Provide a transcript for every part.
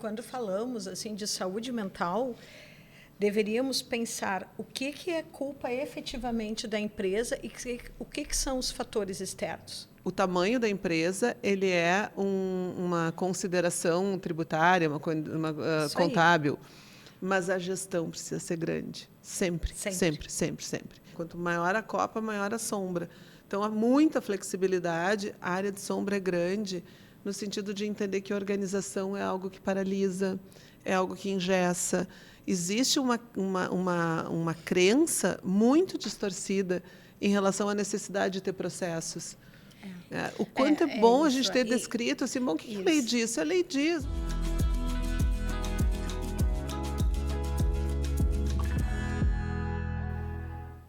quando falamos assim de saúde mental, deveríamos pensar o que é culpa efetivamente da empresa e o que são os fatores externos. O tamanho da empresa ele é uma consideração tributária, uma contábil, mas a gestão precisa ser grande. Sempre. Quanto maior a copa, maior a sombra. Então, há muita flexibilidade, a área de sombra é grande, no sentido de entender que a organização é algo que paralisa, é algo que engessa. Existe uma crença muito distorcida em relação à necessidade de ter processos. O quanto é bom a gente ter descrito assim, bom, o que é lei diz? É lei diz.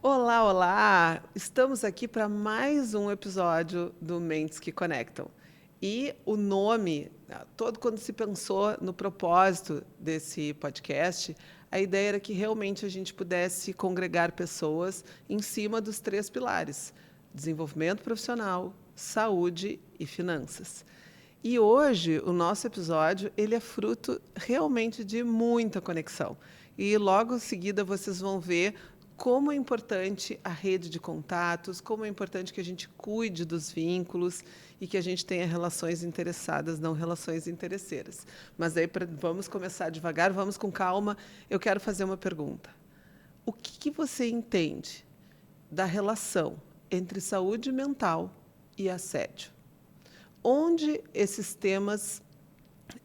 Olá, olá! Estamos aqui para mais um episódio do Mentes que Conectam. E o nome, todo quando se pensou no propósito desse podcast, a ideia era que realmente a gente pudesse congregar pessoas em cima dos 3 pilares: desenvolvimento profissional, saúde e finanças. E hoje o nosso episódio ele é fruto realmente de muita conexão. E logo em seguida vocês vão ver como é importante a rede de contatos, como é importante que a gente cuide dos vínculos e que a gente tenha relações interessadas, não relações interesseiras. Mas aí vamos começar devagar, vamos com calma. Eu quero fazer uma pergunta. O que você entende da relação entre saúde mental e assédio? Onde esses temas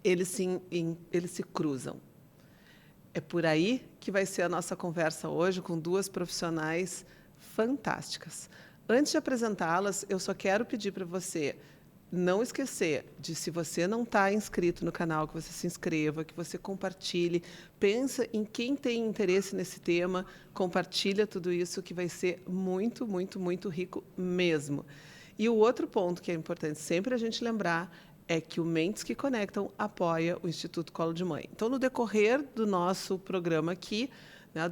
eles se cruzam? É por aí que vai ser a nossa conversa hoje com 2 profissionais fantásticas. Antes de apresentá-las, eu só quero pedir para você não esquecer de, se você não está inscrito no canal, que você se inscreva, que você compartilhe, pensa em quem tem interesse nesse tema, compartilha tudo isso, que vai ser muito, muito, muito rico mesmo. E o outro ponto que é importante sempre a gente lembrar é que o Mentes que Conectam apoia o Instituto Colo de Mãe. Então, no decorrer do nosso programa aqui,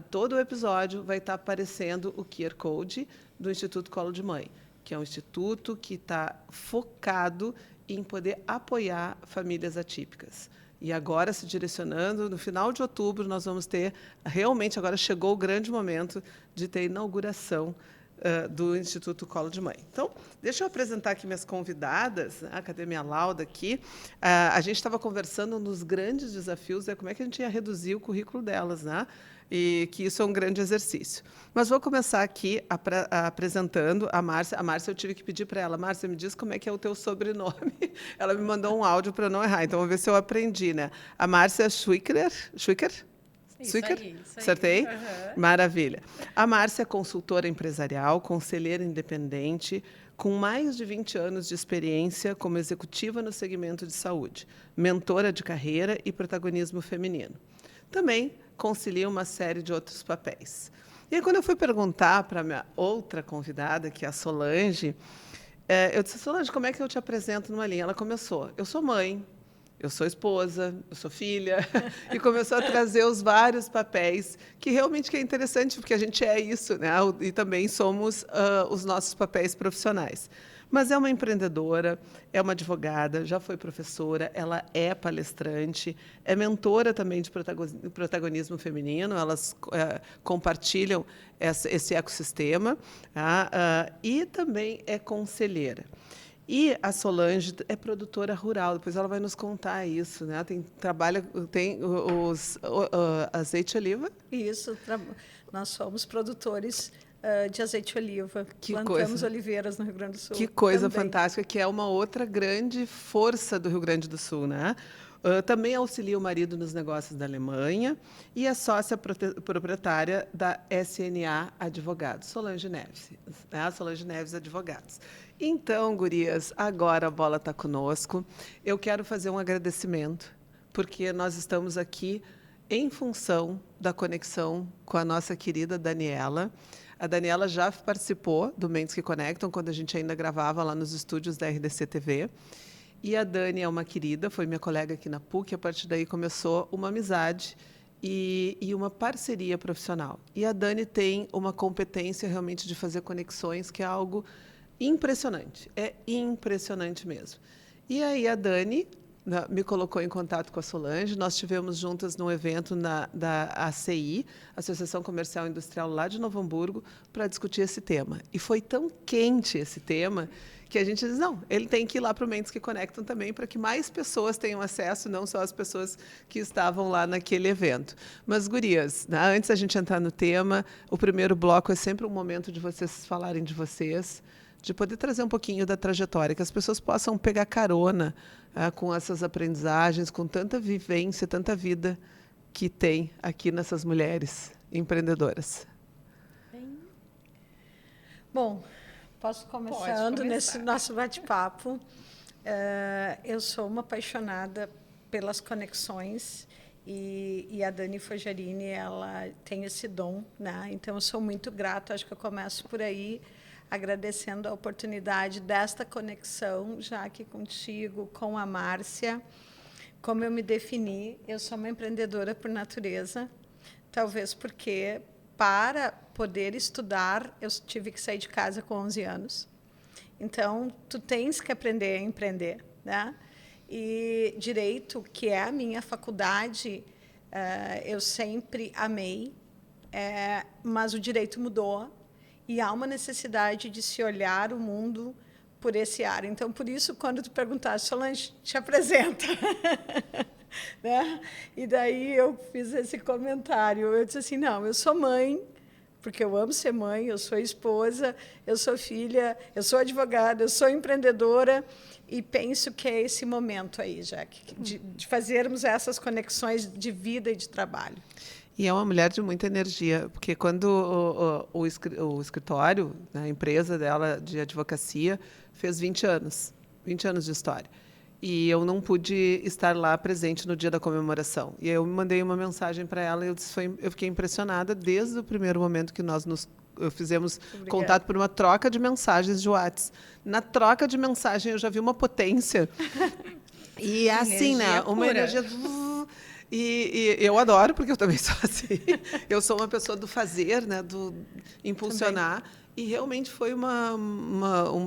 todo o episódio vai estar aparecendo o QR Code do Instituto Colo de Mãe, que é um instituto que está focado em poder apoiar famílias atípicas. E agora, se direcionando, no final de outubro, nós vamos ter, realmente, agora chegou o grande momento de ter a inauguração do Instituto Colo de Mãe. Então, deixa eu apresentar aqui minhas convidadas. Cadê minha lauda aqui? A gente estava conversando nos grandes desafios, como é que a gente ia reduzir o currículo delas, né? E que isso é um grande exercício. Mas vou começar aqui apresentando a Márcia. A Márcia, eu tive que pedir para ela: Márcia, me diz como é que é o teu sobrenome. Ela me mandou um áudio para eu não errar, então vou ver se eu aprendi, né? A Márcia Schwicker? Isso aí. Acertei? Uhum. Maravilha. A Márcia é consultora empresarial, conselheira independente, com mais de 20 anos de experiência como executiva no segmento de saúde, mentora de carreira e protagonismo feminino. Também concilia uma série de outros papéis. E aí, quando eu fui perguntar para a minha outra convidada, que é a Solange, eu disse: Solange, como é que eu te apresento numa linha? Ela começou: eu sou mãe, eu sou esposa, eu sou filha, e começou a trazer os vários papéis, que realmente é interessante, porque a gente é isso, né? E também somos os nossos papéis profissionais. Mas é uma empreendedora, é uma advogada, já foi professora, ela é palestrante, é mentora também de protagonismo feminino, elas compartilham esse ecossistema, e também é conselheira. E a Solange é produtora rural, depois ela vai nos contar isso, né? Tem os azeite de oliva. Isso, nós somos produtores de azeite de oliva. Plantamos oliveiras no Rio Grande do Sul. Que coisa também. Fantástica, que é uma outra grande força do Rio Grande do Sul, né? Também auxilia o marido nos negócios da Alemanha e é sócia proprietária da SNA Advogados, Solange Neves, né? Solange Neves Advogados. Então, gurias, agora a bola está conosco. Eu quero fazer um agradecimento, porque nós estamos aqui em função da conexão com a nossa querida Daniela. A Daniela já participou do Mentes que Conectam, quando a gente ainda gravava lá nos estúdios da RDC TV. E a Dani é uma querida, foi minha colega aqui na PUC, a partir daí começou uma amizade e uma parceria profissional. E a Dani tem uma competência realmente de fazer conexões, que é algo impressionante, é impressionante mesmo. E aí a Dani, me colocou em contato com a Solange. Nós tivemos juntas num evento da ACI, Associação Comercial e Industrial, lá de Novo Hamburgo, para discutir esse tema. E foi tão quente esse tema que a gente diz, não, ele tem que ir lá para o Mentes que Conectam também, para que mais pessoas tenham acesso, não só as pessoas que estavam lá naquele evento. Mas, gurias, né, antes da gente entrar no tema, o primeiro bloco é sempre um momento de vocês falarem de vocês, de poder trazer um pouquinho da trajetória, que as pessoas possam pegar carona com essas aprendizagens, com tanta vivência, tanta vida que tem aqui nessas mulheres empreendedoras. Bom, posso começando nesse nosso bate-papo. Eu sou uma apaixonada pelas conexões e a Dani Foggiarini, ela tem esse dom, né? Então, eu sou muito grata, acho que eu começo por aí, agradecendo a oportunidade desta conexão, já aqui contigo, com a Márcia. Como eu me defini, eu sou uma empreendedora por natureza, talvez porque, para poder estudar, eu tive que sair de casa com 11 anos. Então, tu tens que aprender a empreender, né? E direito, que é a minha faculdade, eu sempre amei, mas o direito mudou, e há uma necessidade de se olhar o mundo por esse ar. Então, por isso, quando tu perguntaste, Solange, te apresenta. Né? E daí eu fiz esse comentário. Eu disse assim, não, eu sou mãe, porque eu amo ser mãe, eu sou esposa, eu sou filha, eu sou advogada, eu sou empreendedora, e penso que é esse momento aí, Jaque, de fazermos essas conexões de vida e de trabalho. E é uma mulher de muita energia, porque quando o escritório, a empresa dela de advocacia, fez 20 anos de história. E eu não pude estar lá presente no dia da comemoração. E eu mandei uma mensagem para ela e eu fiquei impressionada desde o primeiro momento que nós fizemos contato por uma troca de mensagens de WhatsApp. Na troca de mensagem eu já vi uma potência. E é assim, né? Uma energia... E eu adoro, porque eu também sou assim. Eu sou uma pessoa do fazer, né? Do impulsionar. Também. E realmente foi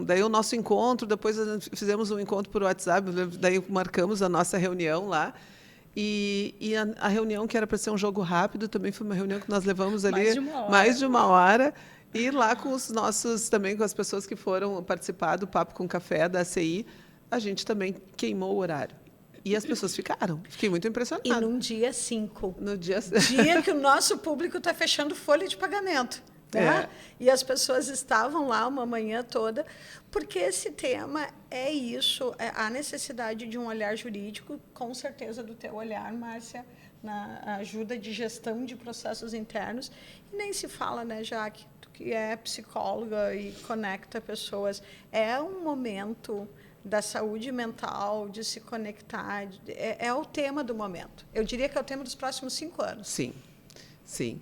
daí o nosso encontro, depois fizemos um encontro por WhatsApp, daí marcamos a nossa reunião lá. E a reunião, que era para ser um jogo rápido, também foi uma reunião que nós levamos ali mais de uma hora. E lá com os nossos, também com as pessoas que foram participar do Papo com Café da ACI, a gente também queimou o horário. E as pessoas ficaram. Fiquei muito impressionada. E num dia 5. No dia que o nosso público está fechando folha de pagamento. Né? E as pessoas estavam lá uma manhã toda, porque esse tema é isso, a necessidade de um olhar jurídico, com certeza do teu olhar, Márcia, na ajuda de gestão de processos internos. E nem se fala, né, Jaque, tu que é psicóloga e conecta pessoas. É um momento da saúde mental, de se conectar, é o tema do momento. Eu diria que é o tema dos próximos 5 anos. Sim, sim.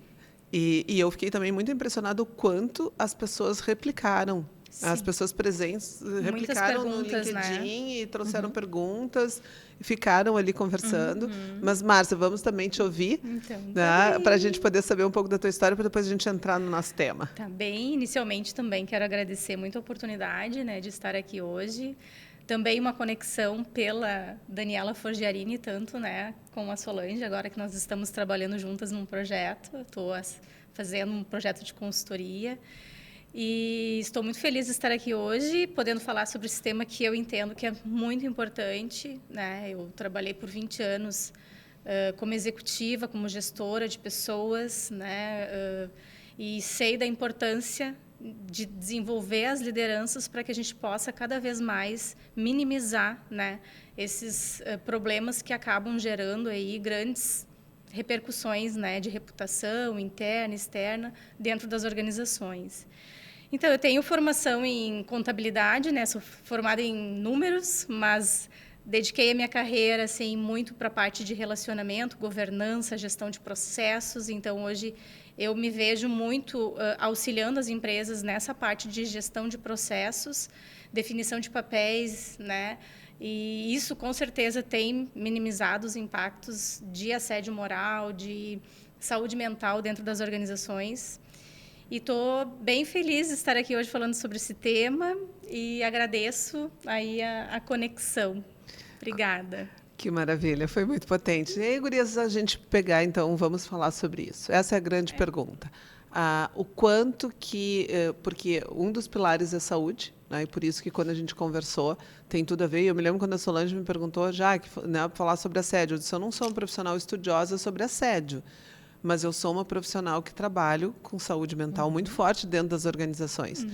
E eu fiquei também muito impressionada o quanto as pessoas replicaram. Sim. As pessoas presentes replicaram no LinkedIn, né? E trouxeram perguntas, e ficaram ali conversando. Mas, Márcia, vamos também te ouvir, então, né? Para a gente poder saber um pouco da tua história, para depois a gente entrar no nosso tema. Tá bem. Inicialmente, também quero agradecer muito a oportunidade, né, de estar aqui hoje. Também uma conexão pela Daniela Foggiarini, tanto, né, com a Solange, agora que nós estamos trabalhando juntas num projeto. Estou fazendo um projeto de consultoria. E estou muito feliz de estar aqui hoje, podendo falar sobre esse tema que eu entendo que é muito importante, né? Eu trabalhei por 20 anos como executiva, como gestora de pessoas, né? E sei da importância de desenvolver as lideranças para que a gente possa cada vez mais minimizar, né, esses problemas que acabam gerando aí grandes repercussões, né, de reputação interna, externa, dentro das organizações. Então, eu tenho formação em contabilidade, né, sou formada em números, mas dediquei a minha carreira assim, muito para a parte de relacionamento, governança, gestão de processos. Então, hoje, eu me vejo muito auxiliando as empresas nessa parte de gestão de processos, definição de papéis, né? E isso, com certeza, tem minimizado os impactos de assédio moral, de saúde mental dentro das organizações. E estou bem feliz de estar aqui hoje falando sobre esse tema e agradeço aí a conexão. Obrigada. Que maravilha, foi muito potente. E aí, gurias, a gente pegar, então, vamos falar sobre isso. Essa é a grande pergunta. O quanto que... Porque um dos pilares é saúde, né, e por isso que quando a gente conversou, tem tudo a ver. Eu me lembro quando a Solange me perguntou, já, né, falar sobre assédio. Eu disse, eu não sou uma profissional estudiosa sobre assédio, mas eu sou uma profissional que trabalho com saúde mental muito forte dentro das organizações.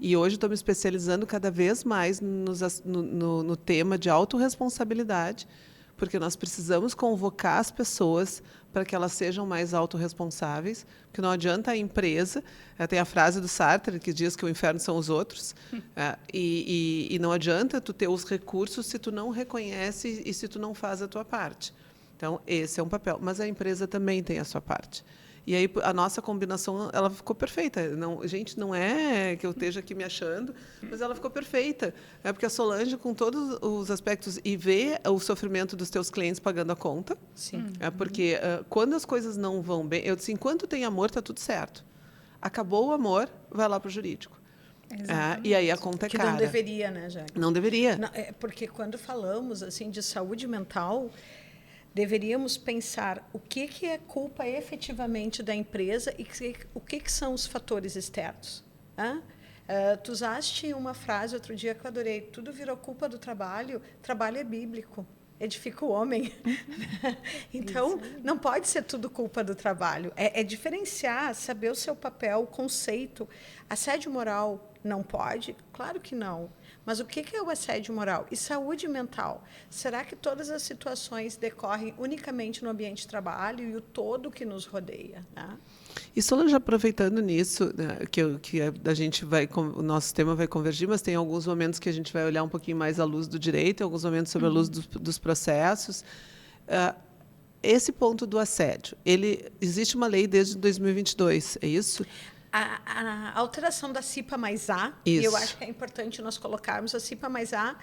E hoje estou me especializando cada vez mais no tema de autorresponsabilidade, porque nós precisamos convocar as pessoas para que elas sejam mais autorresponsáveis, porque não adianta a empresa, tem a frase do Sartre que diz que o inferno são os outros, e não adianta tu ter os recursos se tu não reconhece e se tu não faz a tua parte. Então, esse é um papel, mas a empresa também tem a sua parte. E aí a nossa combinação, ela ficou perfeita. Não, gente, não é que eu esteja aqui me achando, mas ela ficou perfeita. É porque a Solange, com todos os aspectos, e vê o sofrimento dos teus clientes pagando a conta. Sim. É porque quando as coisas não vão bem, eu disse, enquanto tem amor, está tudo certo. Acabou o amor, vai lá para o jurídico. E aí a conta é cara. Que não deveria, né, Jaque? Não deveria. Não, porque quando falamos assim de saúde mental, deveríamos pensar o que é culpa efetivamente da empresa e o que são os fatores externos. Tu usaste uma frase outro dia que eu adorei, tudo virou culpa do trabalho é bíblico, edifica o homem. Então, não pode ser tudo culpa do trabalho. É diferenciar, saber o seu papel, o conceito. Assédio moral não pode? Claro que não. Mas o que é o assédio moral? E saúde mental? Será que todas as situações decorrem unicamente no ambiente de trabalho e o todo que nos rodeia? Né? E Solange, aproveitando nisso, né, que a gente o nosso tema vai convergir, mas tem alguns momentos que a gente vai olhar um pouquinho mais à luz do direito, alguns momentos sobre a luz dos processos. Esse ponto do assédio, existe uma lei desde 2022, é isso? A alteração da CIPA+A, e eu acho que é importante nós colocarmos, a CIPA+A,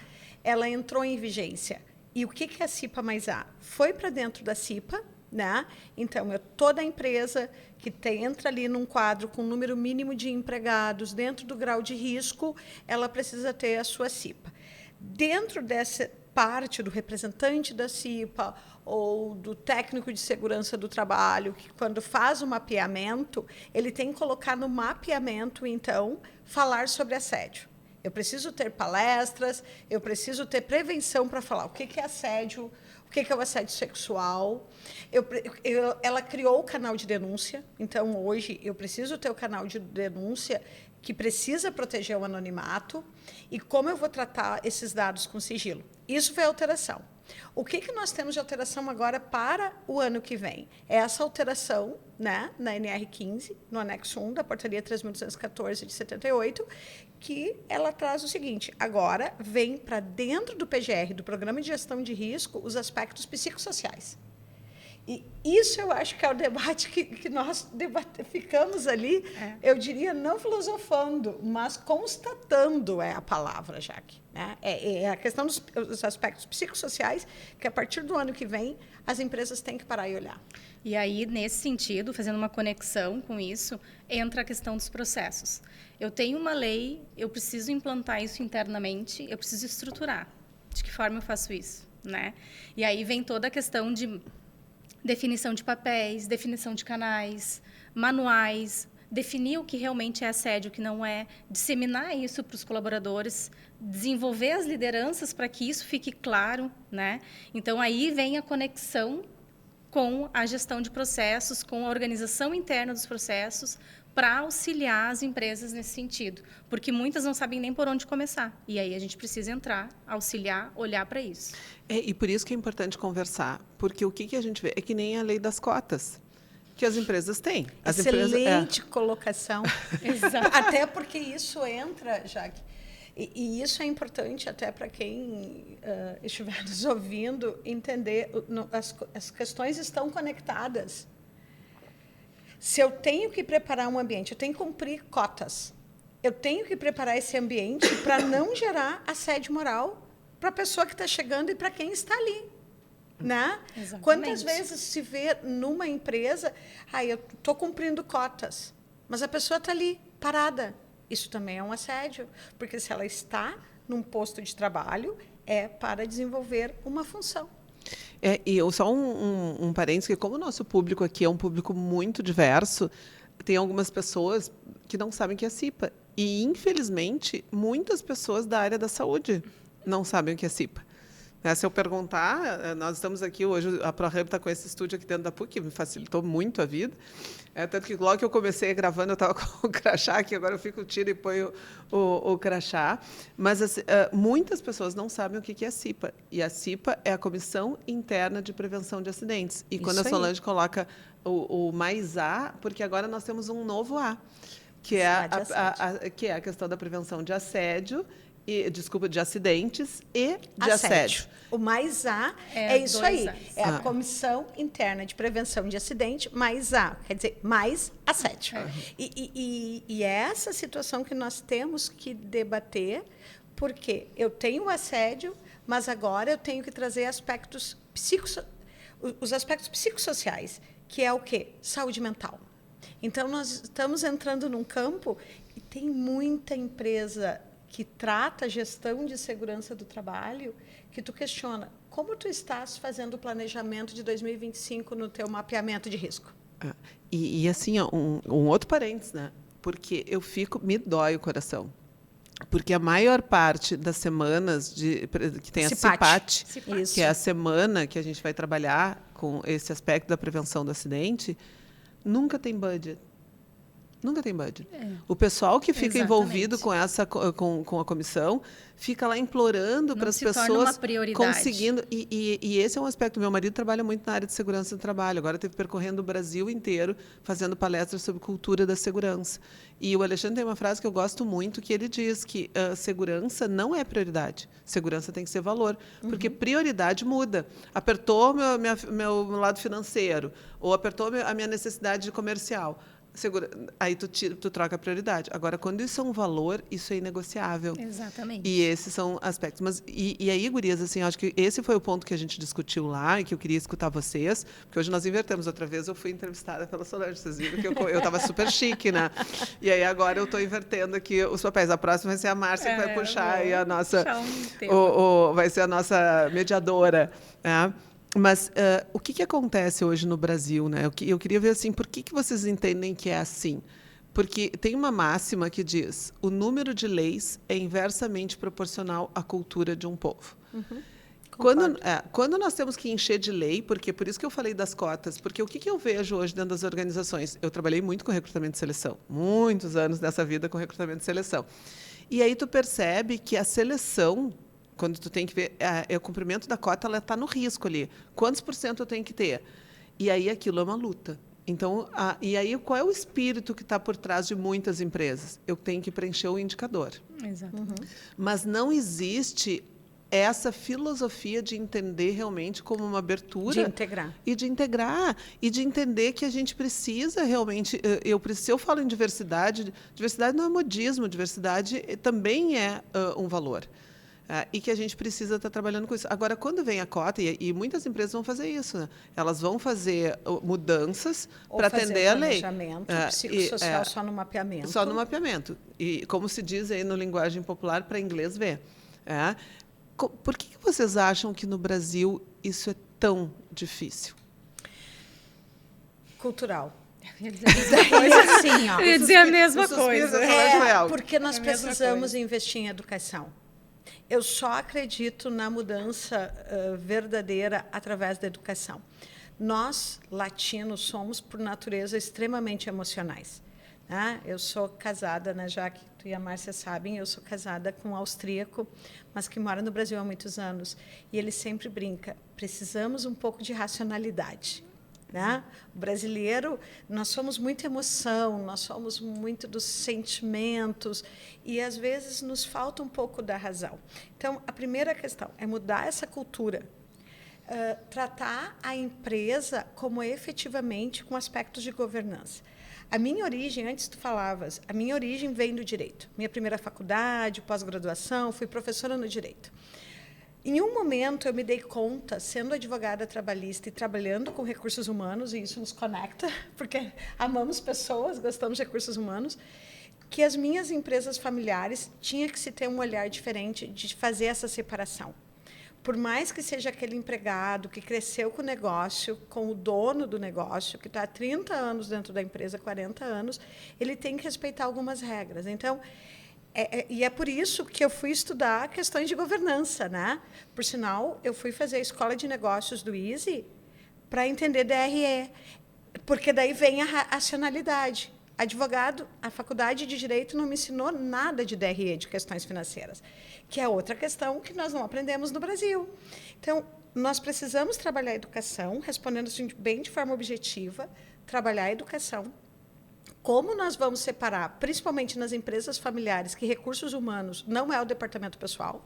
ela entrou em vigência. E o que é a CIPA+A? Foi para dentro da CIPA, né? Então, toda empresa que entra ali num quadro com um número mínimo de empregados, dentro do grau de risco, ela precisa ter a sua CIPA. Dentro dessa parte do representante da CIPA ou do técnico de segurança do trabalho, que quando faz o mapeamento, ele tem que colocar no mapeamento, então, falar sobre assédio. Eu preciso ter palestras, eu preciso ter prevenção para falar o que é assédio, o que é o assédio sexual. Ela criou o canal de denúncia, então, hoje, eu preciso ter o canal de denúncia que precisa proteger o anonimato e como eu vou tratar esses dados com sigilo. Isso foi a alteração. O que nós temos de alteração agora para o ano que vem? É essa alteração, né, na NR15, no anexo 1 da Portaria 3.214 de 78, que ela traz o seguinte, agora vem para dentro do PGR, do Programa de Gestão de Risco, os psicossociais. E isso eu acho que é o debate que nós ficamos ali, eu diria, não filosofando, mas constatando é a palavra, Jaque. Né? É a questão dos aspectos psicossociais, que a partir do ano que vem, as empresas têm que parar e olhar. E aí, nesse sentido, fazendo uma conexão com isso, entra a questão dos processos. Eu tenho uma lei, eu preciso implantar isso internamente, eu preciso estruturar. De que forma eu faço isso? Né? E aí vem toda a questão de definição de papéis, definição de canais, manuais, definir o que realmente é assédio, o que não é, disseminar isso para os colaboradores, desenvolver as lideranças para que isso fique claro, né? Então, aí vem a conexão com a gestão de processos, com a organização interna dos processos, para auxiliar as empresas nesse sentido, porque muitas não sabem nem por onde começar. E aí a gente precisa entrar, auxiliar, olhar para isso. E por isso que é importante conversar, porque o que a gente vê é que nem a lei das cotas, que as empresas têm. Excelente colocação. Exato. Até porque isso entra, Jaque, e isso é importante até para quem estiver nos ouvindo entender, as questões estão conectadas. Se eu tenho que preparar um ambiente, eu tenho que cumprir cotas. Eu tenho que preparar esse ambiente para não gerar assédio moral para a pessoa que está chegando e para quem está ali. Né? Exatamente. Quantas vezes se vê numa empresa, eu estou cumprindo cotas, mas a pessoa está ali, parada. Isso também é um assédio, porque se ela está num posto de trabalho, é para desenvolver uma função. E eu só um parênteses, que como o nosso público aqui é um público muito diverso, tem algumas pessoas que não sabem o que é CIPA. E, infelizmente, muitas pessoas da área da saúde não sabem o que é CIPA. Se eu perguntar, nós estamos aqui hoje, a ProHub está com esse estúdio aqui dentro da PUC, que me facilitou muito a vida. Tanto que logo que eu comecei gravando, eu estava com o crachá, que agora eu fico tiro e ponho o crachá. Mas assim, muitas pessoas não sabem o que é a CIPA. E a CIPA é a Comissão Interna de Prevenção de Acidentes. E quando a Solange coloca o mais A, porque agora nós temos um novo A, que é que é a questão da prevenção de assédio, de acidentes e de assédio. O mais A é isso aí. É a Comissão Interna de Prevenção de Acidente, mais A. Quer dizer, mais assédio. E é essa situação que nós temos que debater, porque eu tenho o assédio, mas agora eu tenho que trazer os aspectos psicossociais, que é o quê? Saúde mental. Então, nós estamos entrando num campo e tem muita empresa que trata a gestão de segurança do trabalho, que tu questiona como tu estás fazendo o planejamento de 2025 no teu mapeamento de risco. E assim, um outro parênteses, né? Porque me dói o coração. Porque a maior parte das semanas que tem a CIPAT, que é a semana que a gente vai trabalhar com esse aspecto da prevenção do acidente, nunca tem budget. Nunca tem budget. O pessoal que fica envolvido com a comissão fica lá implorando para as pessoas conseguindo. E esse é um aspecto. Meu marido trabalha muito na área de segurança do trabalho. Agora esteve percorrendo o Brasil inteiro, fazendo palestras sobre cultura da segurança. E o Alexandre tem uma frase que eu gosto muito, que ele diz que segurança não é prioridade. Segurança tem que ser valor. Porque prioridade muda. Apertou meu lado financeiro, ou apertou a minha necessidade comercial. Aí tu troca a prioridade. Agora, quando isso é um valor, isso é inegociável. Exatamente. E esses são aspectos. Mas, e aí, gurias, assim, acho que esse foi o ponto que a gente discutiu lá e que eu queria escutar vocês, porque hoje nós invertemos. Outra vez eu fui entrevistada pela Solange, vocês viram que eu estava super chique, né? E aí agora eu estou invertendo aqui os papéis. A próxima vai ser a Márcia que vai puxar aí a nossa... vai ser a nossa mediadora, né? Mas o que acontece hoje no Brasil, né? Eu queria ver assim, por que vocês entendem que é assim? Porque tem uma máxima que diz: o número de leis é inversamente proporcional à cultura de um povo. Quando nós temos que encher de lei, porque por isso que eu falei das cotas, porque o que eu vejo hoje dentro das organizações? Eu trabalhei muito com recrutamento e seleção, muitos anos dessa vida com recrutamento e seleção. E aí tu percebe que a seleção, quando tu tem que ver, o cumprimento da cota, ela está no risco ali. Quantos % eu tenho que ter? E aí aquilo é uma luta. Então, e aí qual é o espírito que está por trás de muitas empresas? Eu tenho que preencher o indicador. Exato. Mas não existe essa filosofia de entender realmente como uma abertura. De integrar. E de entender que a gente precisa realmente... Se eu falo em diversidade não é modismo, diversidade também é um valor. E que a gente precisa estar trabalhando com isso. Agora, quando vem a cota, e muitas empresas vão fazer isso, né? Elas vão fazer mudanças para atender a lei. Planejamento psicossocial só no mapeamento. Só no mapeamento. E, como se diz aí no linguagem popular, para inglês ver. Por que vocês acham que no Brasil isso é tão difícil? Cultural. Eu ia dizer a mesma coisa. Porque nós precisamos investir em educação. Eu só acredito na mudança verdadeira através da educação. Nós, latinos, somos, por natureza, extremamente emocionais. Né? Eu sou casada, né, já que tu e a Márcia sabem, eu sou casada com um austríaco, mas que mora no Brasil há muitos anos. E ele sempre brinca, precisamos um pouco de racionalidade. Né? O brasileiro, nós somos muito emoção, nós somos muito dos sentimentos e, às vezes, nos falta um pouco da razão. Então, a primeira questão é mudar essa cultura, tratar a empresa como efetivamente com aspectos de governança. A minha origem, antes tu falavas, a minha origem vem do direito. Minha primeira faculdade, pós-graduação, fui professora no direito. Em um momento, eu me dei conta, sendo advogada trabalhista e trabalhando com recursos humanos, e isso nos conecta, porque amamos pessoas, gostamos de recursos humanos, que as minhas empresas familiares tinham que se ter um olhar diferente de fazer essa separação. por mais que seja aquele empregado que cresceu com o negócio, com o dono do negócio, que está há 30 anos dentro da empresa, 40 anos, ele tem que respeitar algumas regras. Então, e é por isso que eu fui estudar questões de governança, né? Por sinal, eu fui fazer a escola de negócios do ISE para entender DRE, porque daí vem a racionalidade. Advogado, a faculdade de Direito não me ensinou nada de DRE, de questões financeiras, que é outra questão que nós não aprendemos no Brasil. Então, nós precisamos trabalhar a educação, respondendo assim, bem de forma objetiva, trabalhar a educação. Como nós vamos separar, principalmente nas empresas familiares, que recursos humanos não é o departamento pessoal,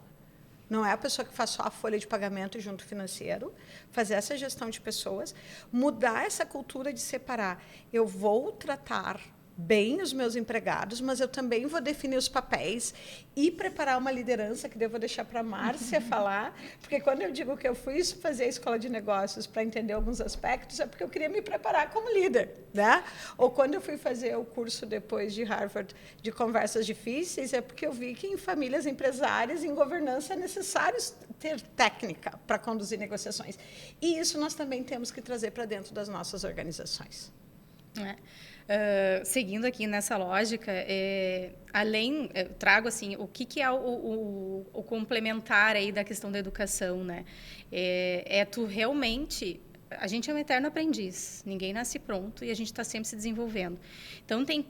não é a pessoa que faz só a folha de pagamento junto financeiro, fazer essa gestão de pessoas, mudar essa cultura de separar. Eu vou tratar bem os meus empregados, mas eu também vou definir os papéis e preparar uma liderança, que eu vou deixar para a Márcia falar, porque quando eu digo que eu fui fazer a escola de negócios para entender alguns aspectos, é porque eu queria me preparar como líder, né? Ou quando eu fui fazer o curso depois de Harvard de conversas difíceis, é porque eu vi que em famílias empresárias, em governança, é necessário ter técnica para conduzir negociações. E isso nós também temos que trazer para dentro das nossas organizações. Seguindo aqui nessa lógica, eu trago assim, o que é o complementar aí da questão da educação, né? Tu realmente... A gente é um eterno aprendiz, ninguém nasce pronto e a gente está sempre se desenvolvendo. Então, tem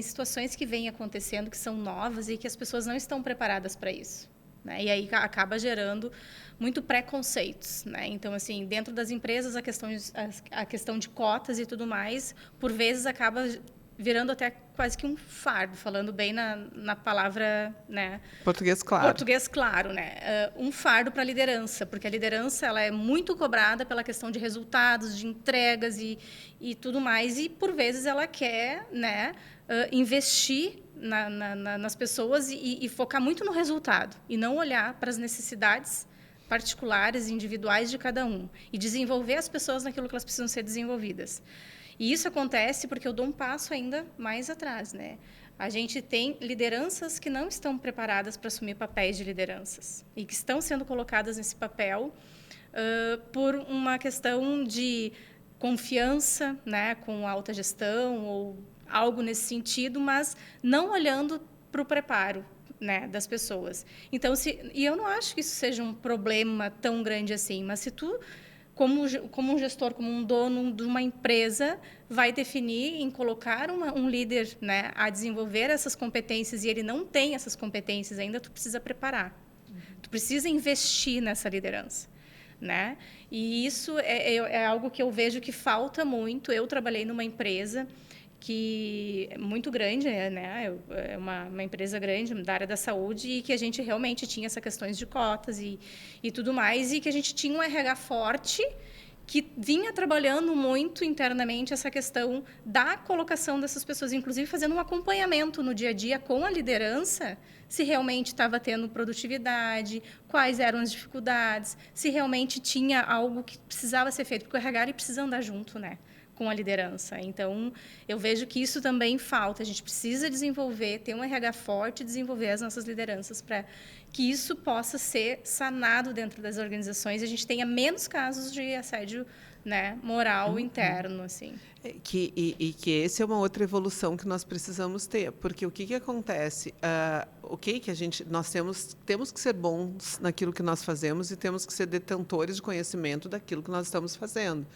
situações que vêm acontecendo que são novas e que as pessoas não estão preparadas para isso, né? E aí acaba gerando muito preconceitos, né? Então, assim, dentro das empresas, a questão de cotas e tudo mais, por vezes acaba virando até quase que um fardo, falando bem na palavra, né? Português claro. Português claro, né? Um fardo para a liderança, porque a liderança ela é muito cobrada pela questão de resultados, de entregas e tudo mais, e por vezes ela quer, né, investir nas pessoas e focar muito no resultado, e não olhar para as necessidades particulares e individuais de cada um, e desenvolver as pessoas naquilo que elas precisam ser desenvolvidas. E isso acontece porque eu dou um passo ainda mais atrás, né? A gente tem lideranças que não estão preparadas para assumir papéis de lideranças e que estão sendo colocadas nesse papel por uma questão de confiança, né, com alta gestão ou algo nesse sentido, mas não olhando para o preparo, né, das pessoas. Então, e eu não acho que isso seja um problema tão grande assim, mas se tu, como um gestor, como um dono de uma empresa, vai definir em colocar um líder, né, a desenvolver essas competências e ele não tem essas competências ainda, tu precisa preparar. Tu precisa investir nessa liderança, né? E isso é algo que eu vejo que falta muito. Eu trabalhei numa empresa que é muito grande, né? É uma empresa grande da área da saúde e que a gente realmente tinha essas questões de cotas e tudo mais, e que a gente tinha um RH forte que vinha trabalhando muito internamente essa questão da colocação dessas pessoas, inclusive fazendo um acompanhamento no dia a dia com a liderança, se realmente estava tendo produtividade, quais eram as dificuldades, se realmente tinha algo que precisava ser feito, porque o RH precisa andar junto, né, com a liderança. Então, eu vejo que isso também falta. A gente precisa desenvolver, ter um RH forte, desenvolver as nossas lideranças para que isso possa ser sanado dentro das organizações e a gente tenha menos casos de assédio, né, moral interno, assim. Que essa é uma outra evolução que nós precisamos ter, porque o que acontece? Nós temos que ser bons naquilo que nós fazemos e temos que ser detentores de conhecimento daquilo que nós estamos fazendo.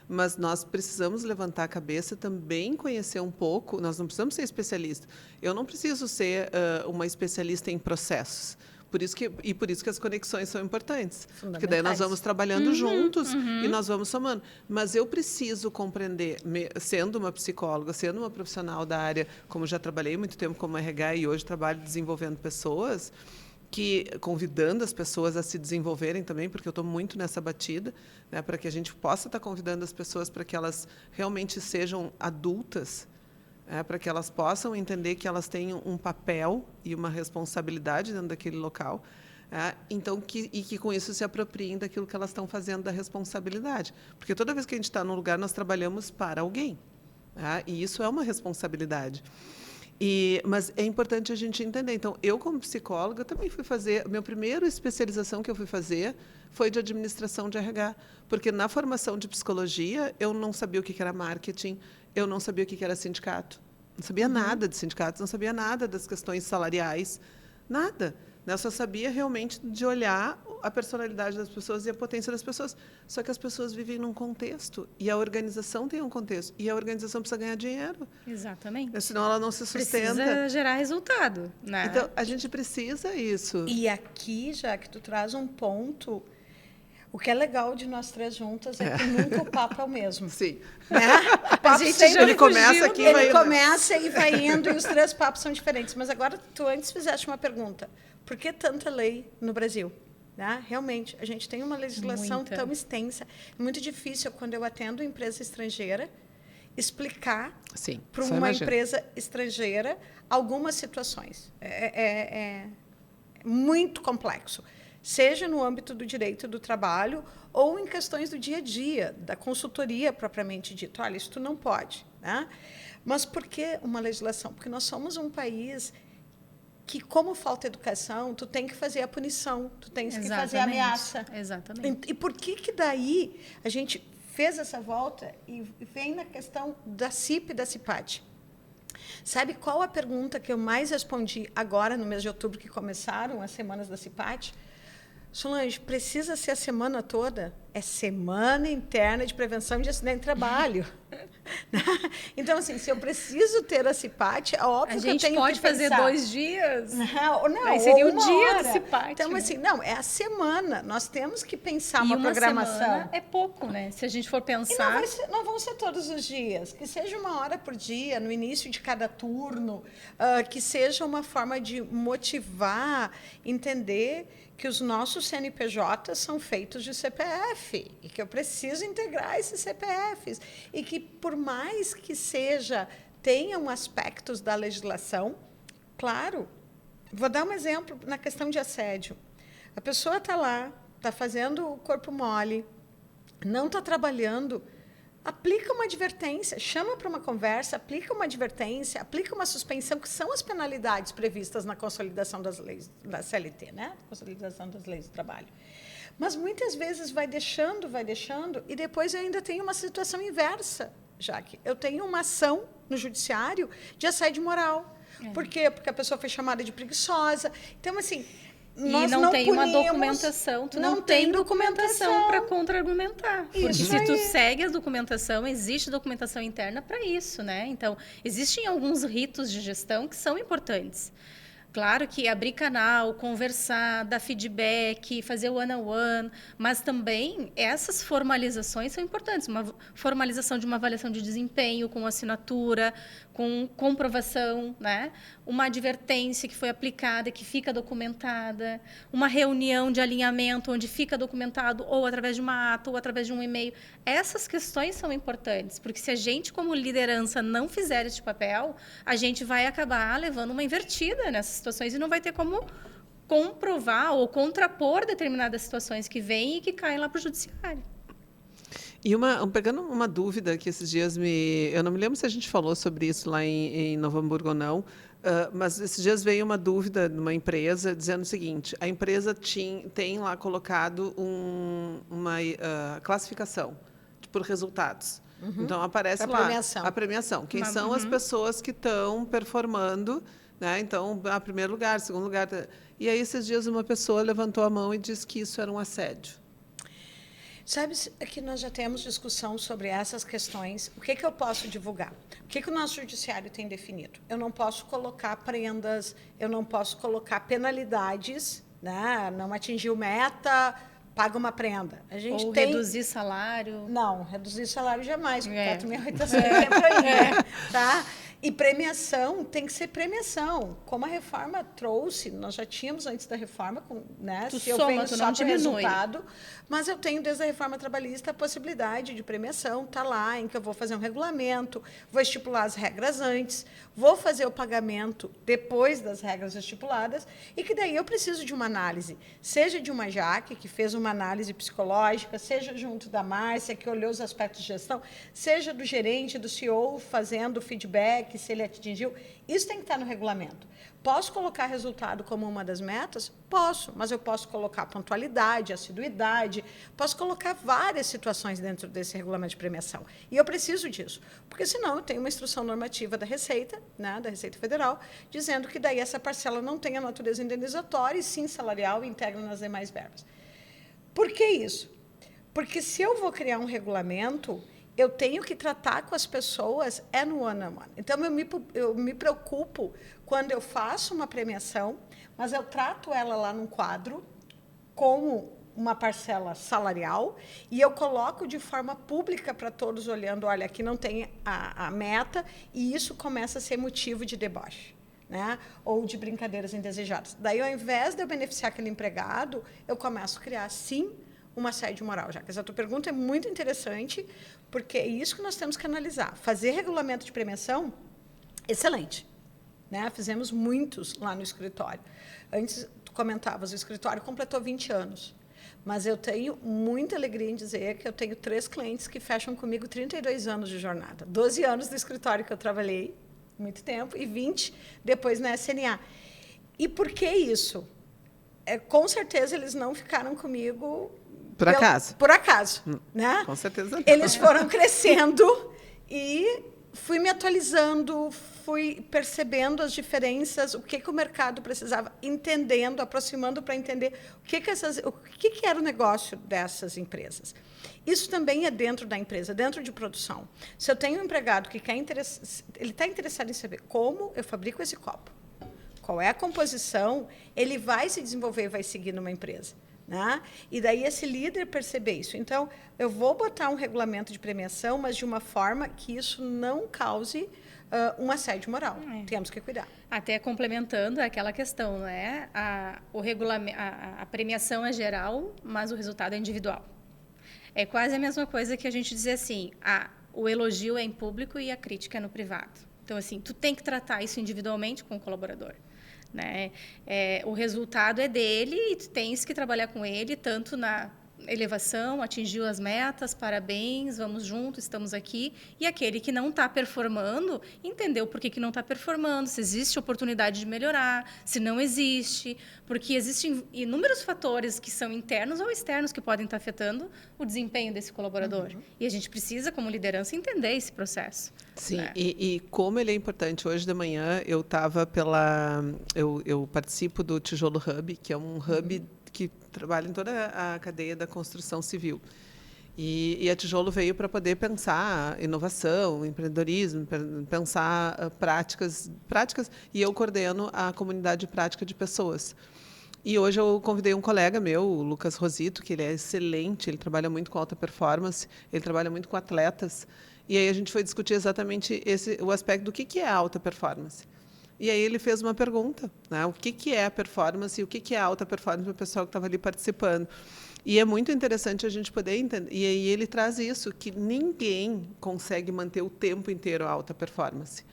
Mas nós precisamos levantar a cabeça, também conhecer um pouco. Nós não precisamos ser especialistas. Eu não preciso ser uma especialista em processos. Por isso que as conexões são importantes. Porque daí nós vamos trabalhando juntos e nós vamos somando. Mas eu preciso compreender, sendo uma psicóloga, sendo uma profissional da área, como já trabalhei muito tempo como RH e hoje trabalho desenvolvendo pessoas, convidando as pessoas a se desenvolverem também, porque eu estou muito nessa batida, né, para que a gente possa estar convidando as pessoas para que elas realmente sejam adultas, para que elas possam entender que elas têm um papel e uma responsabilidade dentro daquele local, então que com isso se apropriem daquilo que elas estão fazendo da responsabilidade. Porque toda vez que a gente está num lugar, nós trabalhamos para alguém, e isso é uma responsabilidade. Mas é importante a gente entender. Então, eu, como psicóloga, também fui fazer... Minha primeira especialização que eu fui fazer foi de administração de RH. Porque, na formação de psicologia, eu não sabia o que era marketing, eu não sabia o que era sindicato. Não sabia nada de sindicatos, não sabia nada das questões salariais, nada. Eu só sabia realmente de olhar a personalidade das pessoas e a potência das pessoas. Só que as pessoas vivem num contexto e a organização tem um contexto. E a organização precisa ganhar dinheiro. Exatamente. Senão ela não se sustenta. Precisa gerar resultado, né? Então, a gente precisa isso. E aqui, já que tu traz um ponto, o que é legal de nós três juntas é que nunca o papo é o mesmo. Sim. Né? O papo A gente sempre já ele começa aqui e vai ele indo. começa e vai indo, e os três papos são diferentes. Mas agora, tu antes fizeste uma pergunta. Por que tanta lei no Brasil? Né? Realmente, a gente tem uma legislação Muita. tão extensa. É muito difícil, quando eu atendo empresa estrangeira, explicar para uma empresa estrangeira algumas situações. É muito complexo. Seja no âmbito do direito do trabalho ou em questões do dia a dia, da consultoria propriamente dito. Olha, isso tu não pode. Né? Mas por que uma legislação? Porque nós somos um país que, como falta educação, tu tem que fazer a punição, tu tens que fazer a ameaça. Exatamente. E por que daí a gente fez essa volta e vem na questão da CIP e da CIPAD? Sabe qual a pergunta que eu mais respondi agora, no mês de outubro, que começaram as semanas da CIPAD? Solange, precisa ser a semana toda? É Semana Interna de Prevenção de Acidente de Trabalho. Então, assim, se eu preciso ter a CIPAD, é óbvio que eu tenho que A gente pode fazer 2 dias? Não, aí seria o dia hora. do CIPAD. Então, assim, não, é a semana. Nós temos que pensar uma programação. Semana é pouco, né? Se a gente for pensar... E não vão ser todos os dias. Que seja 1 hora por dia, no início de cada turno, que seja uma forma de motivar, entender que os nossos CNPJs são feitos de CPF e que eu preciso integrar esses CPFs e que, por mais que tenham aspectos da legislação, claro, vou dar um exemplo na questão de assédio. A pessoa está lá, está fazendo o corpo mole, não está trabalhando, aplica uma advertência, chama para uma conversa, aplica uma advertência, aplica uma suspensão, que são as penalidades previstas na consolidação das leis da CLT, né? Consolidação das leis do trabalho. Mas muitas vezes vai deixando, e depois eu ainda tenho uma situação inversa, Jaque. Eu tenho uma ação no judiciário de assédio moral. Por quê? Porque a pessoa foi chamada de preguiçosa. Então, assim, nós não tem uma documentação, tu não tem documentação para contra-argumentar. Porque se tu segue a documentação, existe documentação interna para isso, né? Então, existem alguns ritos de gestão que são importantes. Claro que abrir canal, conversar, dar feedback, fazer one-on-one, mas também essas formalizações são importantes. Uma formalização de uma avaliação de desempenho com assinatura, com comprovação, né? Uma advertência que foi aplicada, que fica documentada, uma reunião de alinhamento onde fica documentado ou através de uma ata ou através de um e-mail. Essas questões são importantes, porque se a gente, como liderança, não fizer este papel, a gente vai acabar levando uma invertida nessas situações e não vai ter como comprovar ou contrapor determinadas situações que vêm e que caem lá para o judiciário. E pegando uma dúvida que esses dias eu não me lembro se a gente falou sobre isso lá em Novo Hamburgo ou não, mas esses dias veio uma dúvida de uma empresa dizendo o seguinte: a empresa tem lá colocado uma classificação por resultados. Então aparece lá a premiação. Quem são as pessoas que estão performando, né? Então, primeiro lugar, segundo lugar. E aí esses dias uma pessoa levantou a mão e disse que isso era um assédio. Sabe que nós já temos discussão sobre essas questões. O que eu posso divulgar? O que o nosso judiciário tem definido? Eu não posso colocar prendas, eu não posso colocar penalidades, né? Não atingiu meta, paga uma prenda. A gente ou reduzir salário. Não, reduzir salário jamais, porque 4.800 é para aí, tá? E premiação tem que ser premiação. Como a reforma trouxe, nós já tínhamos antes da reforma, né? Tu se soma, eu venho tu só não para diminui. resultado, mas eu tenho desde a reforma trabalhista a possibilidade de premiação, está lá, em que eu vou fazer um regulamento, vou estipular as regras antes, vou fazer o pagamento depois das regras estipuladas, e que daí eu preciso de uma análise, seja de uma Jaque, que fez uma análise psicológica, seja junto da Márcia, que olhou os aspectos de gestão, seja do gerente, do CEO, fazendo feedback, que se ele atingiu, isso tem que estar no regulamento. Posso colocar resultado como uma das metas? Posso, mas eu posso colocar pontualidade, assiduidade, posso colocar várias situações dentro desse regulamento de premiação. E eu preciso disso, porque senão eu tenho uma instrução normativa da Receita, né, da Receita Federal, dizendo que daí essa parcela não tem a natureza indenizatória e sim salarial e integra nas demais verbas. Por que isso? Porque se eu vou criar um regulamento, eu tenho que tratar com as pessoas no one-on-one. Então, eu me preocupo quando eu faço uma premiação, mas eu trato ela lá num quadro como uma parcela salarial e eu coloco de forma pública para todos olhando, olha, aqui não tem a meta, e isso começa a ser motivo de deboche, né? Ou de brincadeiras indesejadas. Daí, ao invés de eu beneficiar aquele empregado, eu começo a criar, sim, uma assédio moral. Já que essa tua pergunta é muito interessante, porque é isso que nós temos que analisar. Fazer regulamento de premiação, excelente. Né? Fizemos muitos lá no escritório. Antes, tu comentavas, o escritório completou 20 anos. Mas eu tenho muita alegria em dizer que eu tenho 3 clientes que fecham comigo 32 anos de jornada. 12 anos do escritório que eu trabalhei, muito tempo, e 20 depois na SNA. E por que isso? Com certeza, eles não ficaram comigo... Por acaso. Por acaso, né? Com certeza não. Eles foram crescendo e fui me atualizando, fui percebendo as diferenças, o que o mercado precisava, entendendo, aproximando para entender o que era o negócio dessas empresas. Isso também é dentro da empresa, dentro de produção. Se eu tenho um empregado que ele está interessado em saber como eu fabrico esse copo, qual é a composição, ele vai se desenvolver e vai seguir numa empresa. Né? E daí esse líder perceber isso. Então, eu vou botar um regulamento de premiação, mas de uma forma que isso não cause um assédio moral. Temos que cuidar. Até complementando aquela questão, né? A premiação é geral, mas o resultado é individual. É quase a mesma coisa que a gente dizer assim, o elogio é em público e a crítica é no privado. Então, assim, tu tem que tratar isso individualmente com o colaborador. Né? O resultado é dele e tu tens que trabalhar com ele, tanto na elevação, atingiu as metas, parabéns, vamos juntos, estamos aqui. E aquele que não está performando, entender o porquê que não está performando, se existe oportunidade de melhorar, se não existe, porque existem inúmeros fatores que são internos ou externos que podem estar afetando o desempenho desse colaborador. E a gente precisa, como liderança, entender esse processo. Sim, né? e como ele é importante. Hoje de manhã eu estava eu participo do Tijolo Hub, que é um hub que trabalha em toda a cadeia da construção civil. E a Tijolo veio para poder pensar inovação, empreendedorismo, pensar práticas, e eu coordeno a comunidade prática de pessoas. E hoje eu convidei um colega meu, o Lucas Rosito, que ele é excelente, ele trabalha muito com alta performance, ele trabalha muito com atletas, e aí a gente foi discutir exatamente o aspecto do que é alta performance. E aí ele fez uma pergunta, né? O que é a performance e o que é a alta performance para o pessoal que estava ali participando. E é muito interessante a gente poder entender. E aí ele traz isso, que ninguém consegue manter o tempo inteiro a alta performance.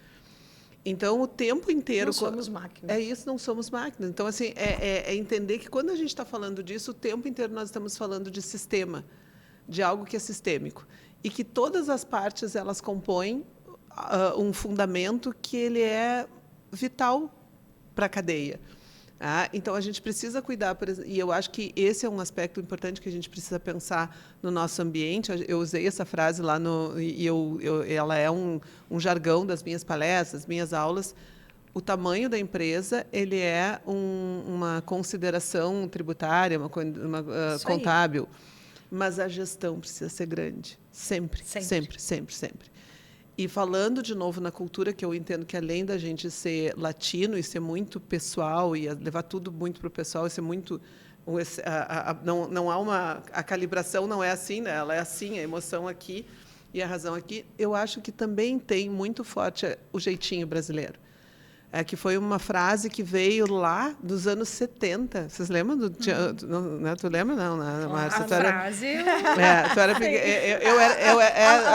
Então, o tempo inteiro... Não somos máquinas. É isso, não somos máquinas. Então, assim, é entender que quando a gente está falando disso, o tempo inteiro nós estamos falando de sistema, de algo que é sistêmico. E que todas as partes, elas compõem um fundamento que ele é vital para a cadeia. Então, a gente precisa cuidar, e eu acho que esse é um aspecto importante que a gente precisa pensar no nosso ambiente. Eu usei essa frase lá, ela é um jargão das minhas palestras, das minhas aulas. O tamanho da empresa ele é uma consideração tributária, uma contábil, mas a gestão precisa ser grande. Sempre. E falando de novo na cultura, que eu entendo que além da gente ser latino e ser muito pessoal e levar tudo muito para o pessoal, e ser muito não há a calibração não é assim, né? Ela é assim, a emoção aqui e a razão aqui. Eu acho que também tem muito forte o jeitinho brasileiro. Que foi uma frase que veio lá dos anos 70. Vocês lembram? Tu lembra? Não, Márcia? A frase...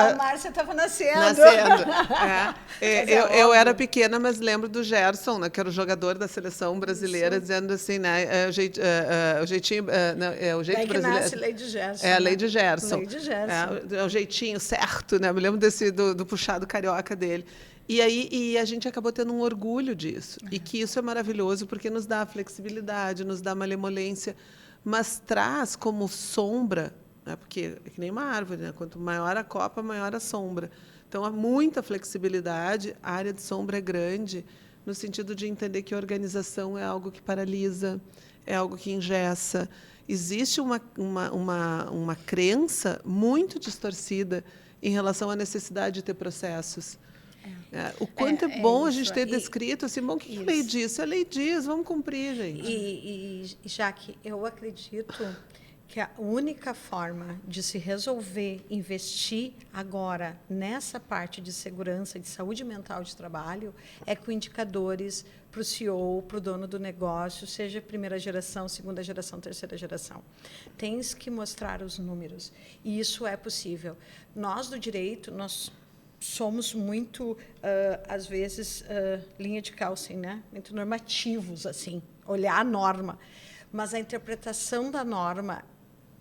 A Márcia estava nascendo. Eu era pequena, mas lembro do Gerson, né, que era o jogador da seleção brasileira, dizendo assim, né, o jeitinho... o jeito brasileiro. Nasce Lady Gerson. A Lady Gerson. Lady Gerson. É o jeitinho certo, né? Eu me lembro do puxado carioca dele. E a gente acabou tendo um orgulho disso. E que isso é maravilhoso, porque nos dá flexibilidade, nos dá malemolência, mas traz como sombra, né? Porque é que nem uma árvore, né? Quanto maior a copa, maior a sombra. Então, há muita flexibilidade, a área de sombra é grande, no sentido de entender que a organização é algo que paralisa, é algo que engessa. Existe uma crença muito distorcida em relação à necessidade de ter processos. O quanto é bom a gente ter descrito assim, bom, o que a lei diz? A lei diz, vamos cumprir, gente. E Jaque, eu acredito que a única forma de se resolver investir agora nessa parte de segurança, de saúde mental de trabalho, é com indicadores para o CEO, para o dono do negócio, seja primeira geração, segunda geração, terceira geração. Tens que mostrar os números. E isso é possível. Nós, do direito, nós somos muito, às vezes, linha de calcem, né? Muito normativos, assim, olhar a norma. Mas a interpretação da norma,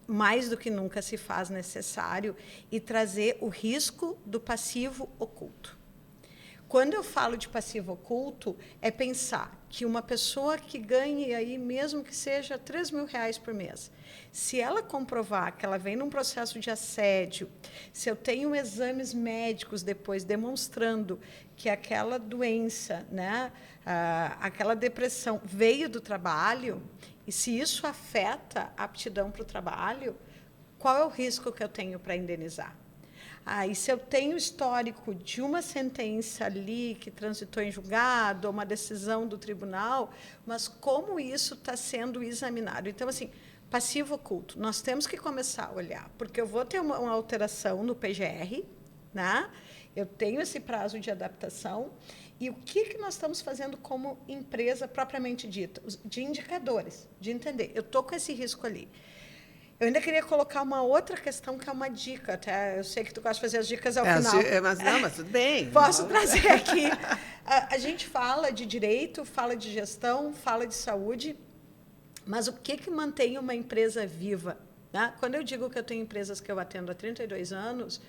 mais do que nunca, se faz necessário e trazer o risco do passivo oculto. Quando eu falo de passivo oculto, é pensar que uma pessoa que ganhe aí, mesmo que seja R$3.000 por mês, se ela comprovar que ela vem num processo de assédio, se eu tenho exames médicos depois demonstrando que aquela doença, né, aquela depressão veio do trabalho, e se isso afeta a aptidão para o trabalho, qual é o risco que eu tenho para indenizar? E se eu tenho histórico de uma sentença ali que transitou em julgado, ou uma decisão do tribunal, mas como isso está sendo examinado? Então, assim, passivo oculto, nós temos que começar a olhar, porque eu vou ter uma alteração no PGR, né? Eu tenho esse prazo de adaptação, e o que nós estamos fazendo como empresa propriamente dita? De indicadores, de entender. Eu estou com esse risco ali. Eu ainda queria colocar uma outra questão, que é uma dica. Até eu sei que tu gosta de fazer as dicas ao final. Mas tudo bem. Posso trazer aqui. A gente fala de direito, fala de gestão, fala de saúde, mas o que mantém uma empresa viva? Né? Quando eu digo que eu tenho empresas que eu atendo há 32 anos,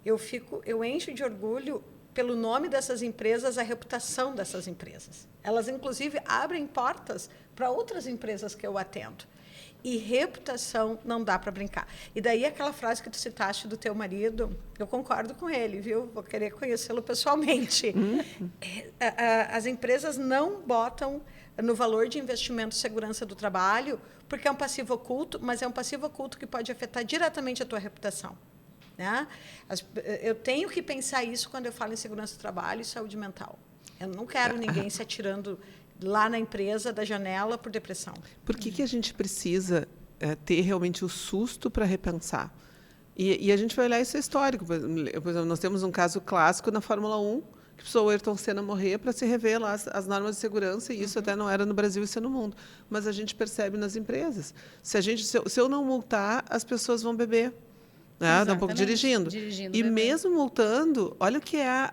eu encho de orgulho pelo nome dessas empresas, a reputação dessas empresas. Elas, inclusive, abrem portas para outras empresas que eu atendo. E reputação não dá para brincar. E daí aquela frase que tu citaste do teu marido, eu concordo com ele, viu? Vou querer conhecê-lo pessoalmente. As empresas não botam no valor de investimento segurança do trabalho, porque é um passivo oculto, mas é um passivo oculto que pode afetar diretamente a tua reputação. Né? Eu tenho que pensar isso quando eu falo em segurança do trabalho e saúde mental. Eu não quero ninguém se atirando lá na empresa, da janela, por depressão. Por que a gente precisa ter realmente o susto para repensar? E a gente vai olhar isso histórico. Por exemplo, nós temos um caso clássico na Fórmula 1, que precisou o Ayrton Senna morrer para se rever lá as normas de segurança, e isso até não era no Brasil, isso é no mundo. Mas a gente percebe nas empresas. Se eu não multar, as pessoas vão beber. Dá um pouco dirigindo e mesmo multando, olha o que é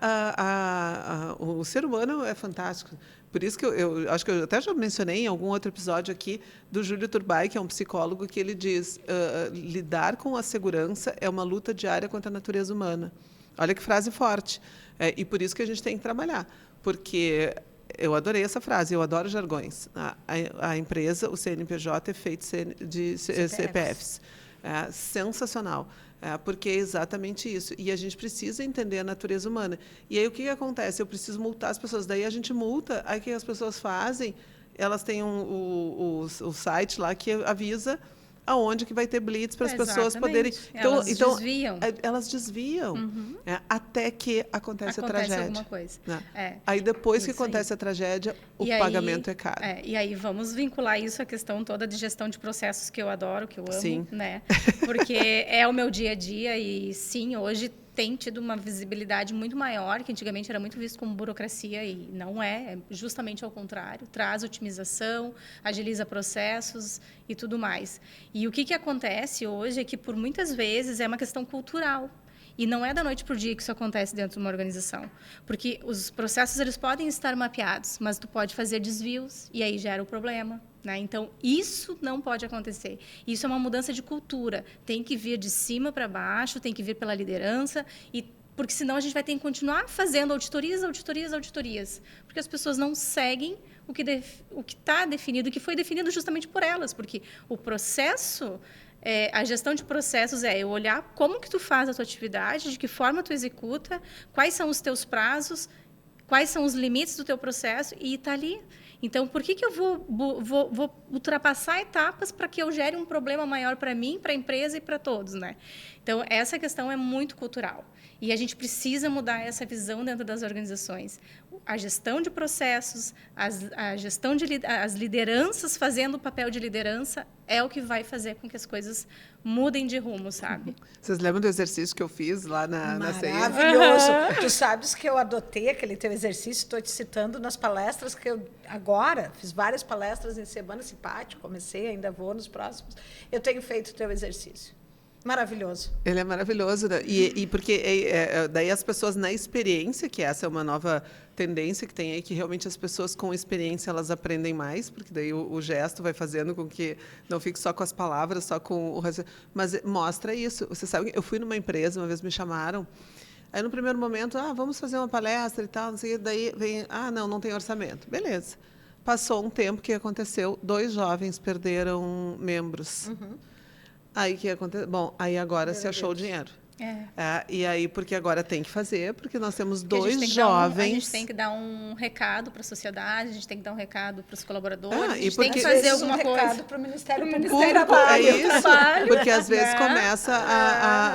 o ser humano é fantástico. Por isso que eu acho que eu até já mencionei em algum outro episódio aqui do Júlio Turbay, que é um psicólogo, que ele diz: lidar com a segurança é uma luta diária contra a natureza humana. Olha que frase forte. E por isso que a gente tem que trabalhar, porque eu adorei essa frase, eu adoro jargões. A empresa, o CNPJ, é feito de CPFs. Sensacional. Porque é exatamente isso. E a gente precisa entender a natureza humana. E aí o que acontece? Eu preciso multar as pessoas. Daí a gente multa, aí o que as pessoas fazem? Elas têm o site lá que avisa aonde que vai ter blitz para as pessoas poderem... Elas desviam. Elas desviam, até que acontece a tragédia. Alguma coisa. Aí depois que acontece a tragédia, o pagamento é caro. E aí vamos vincular isso à questão toda de gestão de processos, que eu adoro, que eu amo. Sim. Né? Porque é o meu dia a dia e, sim, hoje tem tido uma visibilidade muito maior, que antigamente era muito visto como burocracia, e não é justamente ao contrário. Traz otimização, agiliza processos e tudo mais. E o que acontece hoje é que, por muitas vezes, é uma questão cultural. E não é da noite para o dia que isso acontece dentro de uma organização. Porque os processos eles podem estar mapeados, mas tu pode fazer desvios e aí gera o problema. Né? Então, isso não pode acontecer. Isso é uma mudança de cultura. Tem que vir de cima para baixo, tem que vir pela liderança e Porque senão a gente vai ter que continuar fazendo auditorias, porque as pessoas não seguem o que está definido, o que foi definido justamente por elas, porque o processo, a gestão de processos é eu olhar como que tu faz a tua atividade, de que forma tu executa, quais são os teus prazos, quais são os limites do teu processo, e está ali. Então, por que eu vou ultrapassar etapas para que eu gere um problema maior para mim, para a empresa e para todos, né? Então, essa questão é muito cultural. E a gente precisa mudar essa visão dentro das organizações. A gestão de processos, as lideranças fazendo o papel de liderança é o que vai fazer com que as coisas mudem de rumo, sabe? Vocês lembram do exercício que eu fiz lá na CEI? Maravilhoso. Tu sabes que eu adotei aquele teu exercício, estou te citando nas palestras que eu agora fiz várias palestras em Semana Simpática, comecei, ainda vou nos próximos. Eu tenho feito o teu exercício. Maravilhoso. Ele é maravilhoso, né? E porque daí as pessoas na experiência, que essa é uma nova tendência que tem aí, que realmente as pessoas com experiência elas aprendem mais, porque daí o gesto vai fazendo com que não fique só com as palavras, só com o mas mostra isso. Você sabe, eu fui numa empresa, uma vez me chamaram, aí no primeiro momento, vamos fazer uma palestra e tal, não sei, daí vem, não tem orçamento. Beleza. Passou um tempo, o que aconteceu? 2 jovens perderam membros. Uhum. Aí que aconteceu? Bom, aí agora se achou o dinheiro. E aí, porque agora tem que fazer, porque nós temos 2 jovens. A gente tem que dar um recado para a sociedade, a gente tem que dar um recado para os colaboradores, a gente tem que fazer alguma coisa. Um recado para o Ministério Público. Trabalho. É isso, porque às vezes começa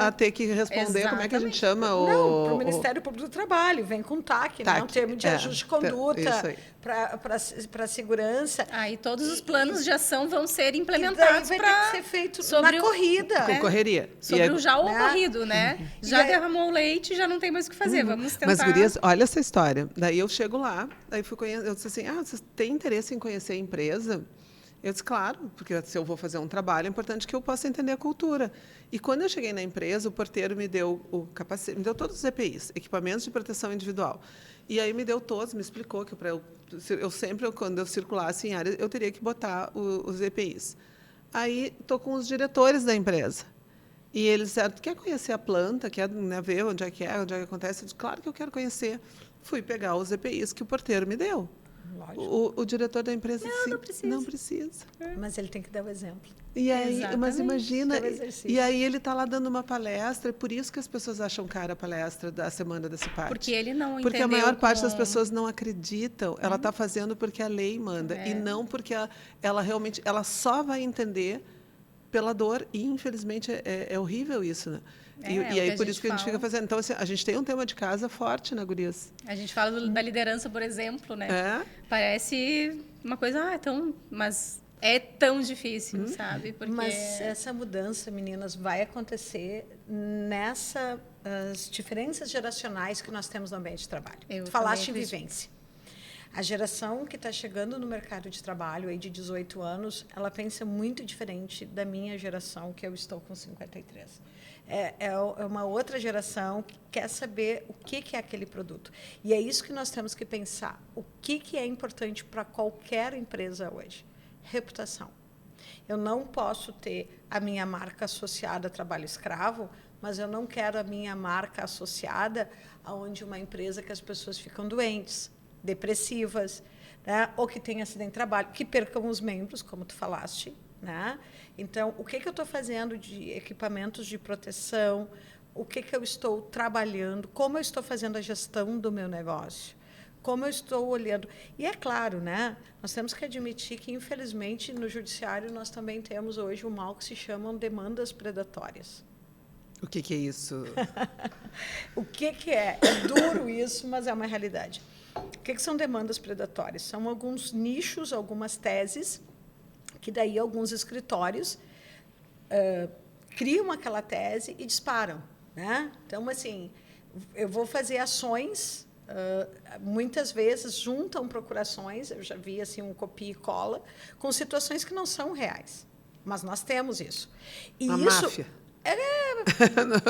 a ter que responder, exatamente. Como é que a gente chama? Não, para o Ministério Público do Trabalho, vem com TAC, né? Um termo de ajuste de conduta para a segurança. E todos os planos de ação vão ser implementados para ter que ser feito na corrida. Com correria. Sobre o já ocorrido, né? Já derramou o leite, já não tem mais o que fazer, vamos tentar. Mas, gurias, olha essa história. Daí eu chego lá, daí fui conhecer, eu disse assim, vocês têm interesse em conhecer a empresa? Eu disse, claro, porque se eu vou fazer um trabalho, é importante que eu possa entender a cultura. E quando eu cheguei na empresa, o porteiro me deu o capacete, me deu todos os EPIs, equipamentos de proteção individual. E aí me deu todos, me explicou que eu sempre, quando eu circulasse em área, eu teria que botar os EPIs. Aí estou com os diretores da empresa. E eles disseram, tu quer conhecer a planta, quer, né, ver onde é que acontece? Eu disse, claro que eu quero conhecer. Fui pegar os EPIs que o porteiro me deu. O diretor da empresa disse, não precisa. Mas ele tem que dar o exemplo. E aí, mas imagina, e aí ele está lá dando uma palestra, é por isso que as pessoas acham cara a palestra da Semana da CIPAT. Porque ele não entendeu. Porque a maior parte das pessoas não acreditam, ela está fazendo porque a lei manda, e não porque ela realmente, ela só vai entender pela dor, e infelizmente é horrível isso, né? E aí por isso que a gente fica fazendo. Então, assim, a gente tem um tema de casa forte, né, gurias? A gente fala da liderança, por exemplo, né? Parece uma coisa, mas é tão difícil, sabe? Porque... Mas essa mudança, meninas, vai acontecer as diferenças geracionais que nós temos no ambiente de trabalho. Tu falaste em vivência. A geração que está chegando no mercado de trabalho, aí de 18 anos, ela pensa muito diferente da minha geração, que eu estou com 53. É uma outra geração que quer saber o que é aquele produto. E é isso que nós temos que pensar. O que é importante para qualquer empresa hoje? Reputação. Eu não posso ter a minha marca associada a trabalho escravo, mas eu não quero a minha marca associada aonde uma empresa que as pessoas ficam doentes, depressivas, né? Ou que tem acidente de trabalho, que percam os membros, como tu falaste, né? Então, o que eu estou fazendo de equipamentos de proteção, o que eu estou trabalhando, como eu estou fazendo a gestão do meu negócio, como eu estou olhando. E é claro, né? Nós temos que admitir que, infelizmente, no judiciário nós também temos hoje um mal que se chamam demandas predatórias. O que é isso? O que é? É duro isso, mas é uma realidade. O que são demandas predatórias? São alguns nichos, algumas teses, que daí alguns escritórios criam aquela tese e disparam, né? Então, assim, eu vou fazer ações, muitas vezes juntam procurações, eu já vi assim, um copia e cola, com situações que não são reais. Mas nós temos isso. E a isso máfia.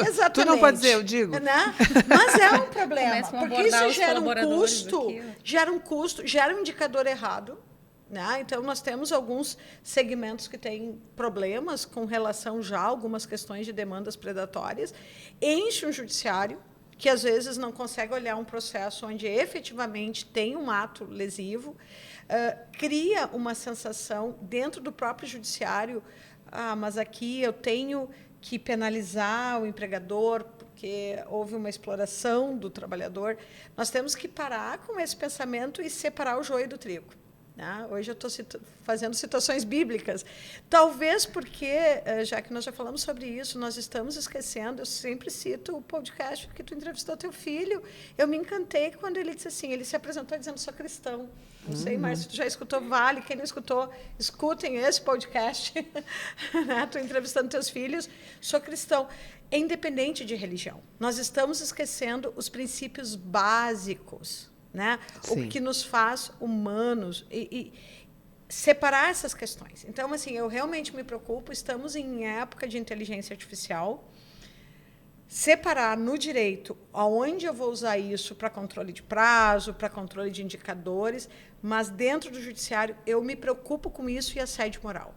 Exatamente. Tu não pode dizer, eu digo. Né? Mas é um problema, porque isso gera um custo, gera um indicador errado. Né? Então, nós temos alguns segmentos que têm problemas com relação já a algumas questões de demandas predatórias. Enche um judiciário, que às vezes não consegue olhar um processo onde efetivamente tem um ato lesivo, cria uma sensação dentro do próprio judiciário, mas aqui eu tenho que penalizar o empregador porque houve uma exploração do trabalhador. Nós temos que parar com esse pensamento e separar o joio do trigo. Hoje eu estou fazendo citações bíblicas. Talvez porque, já que nós já falamos sobre isso, nós estamos esquecendo, eu sempre cito o podcast que tu entrevistou teu filho. Eu me encantei quando ele disse assim, ele se apresentou dizendo, sou cristão. Não sei mais se tu já escutou, vale. Quem não escutou, escutem esse podcast. Tu entrevistando teus filhos, sou cristão. É independente de religião. Nós estamos esquecendo os princípios básicos, o que nos faz humanos, e separar essas questões. Então, assim, eu realmente me preocupo, estamos em época de inteligência artificial, separar no direito aonde eu vou usar isso para controle de prazo, para controle de indicadores, mas dentro do judiciário eu me preocupo com isso e assédio moral.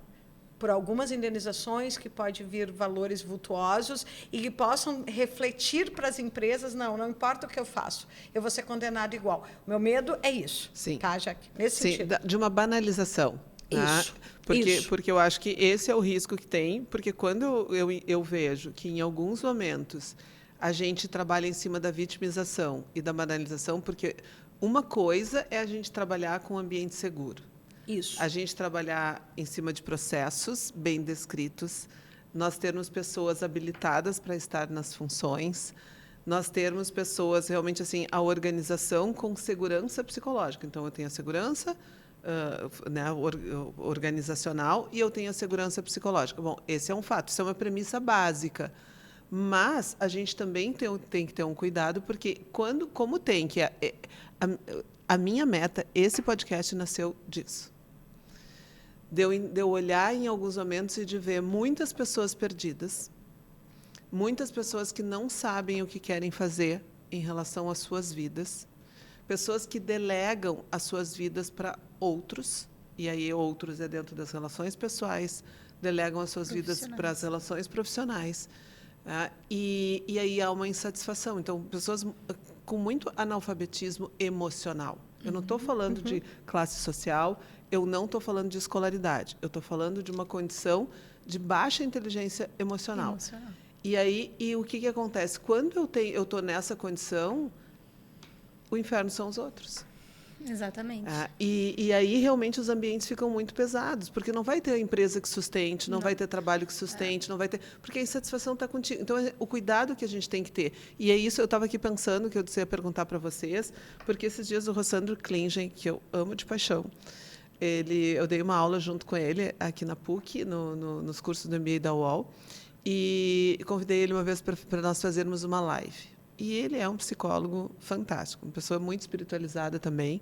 Por algumas indenizações que pode vir valores vultuosos e que possam refletir para as empresas, não importa o que eu faço, eu vou ser condenado igual. O meu medo é isso, sim. Tá, Jaque? Nesse sentido. De uma banalização. Isso, porque eu acho que esse é o risco que tem, porque quando eu vejo que em alguns momentos a gente trabalha em cima da vitimização e da banalização, porque uma coisa é a gente trabalhar com um ambiente seguro. Isso. A gente trabalhar em cima de processos bem descritos, nós termos pessoas habilitadas para estar nas funções, nós termos pessoas, realmente, assim, a organização com segurança psicológica. Então, eu tenho a segurança organizacional e eu tenho a segurança psicológica. Bom, esse é um fato, isso é uma premissa básica. Mas a gente também tem que ter um cuidado, porque como tem que... A minha meta, esse podcast nasceu disso. De eu olhar em alguns momentos e de ver muitas pessoas perdidas, muitas pessoas que não sabem o que querem fazer em relação às suas vidas, pessoas que delegam as suas vidas para outros, e aí outros é dentro das relações pessoais, delegam as suas vidas para as relações profissionais. E aí há uma insatisfação. Então, pessoas com muito analfabetismo emocional. Eu não estou falando de classe social, eu não estou falando de escolaridade, eu estou falando de uma condição de baixa inteligência emocional. E o que acontece? Quando eu estou nessa condição, o inferno são os outros. Exatamente. E aí, realmente, os ambientes ficam muito pesados, porque não vai ter empresa que sustente, não vai ter trabalho que sustente, não vai ter... Porque a insatisfação está contigo. Então, o cuidado que a gente tem que ter. E é isso, eu estava aqui pensando, que eu ia perguntar para vocês, porque esses dias o Rossandro Klingen, que eu amo de paixão, eu dei uma aula junto com ele aqui na PUC, nos cursos do MBA da UOL, e convidei ele uma vez para nós fazermos uma live. E ele é um psicólogo fantástico, uma pessoa muito espiritualizada também.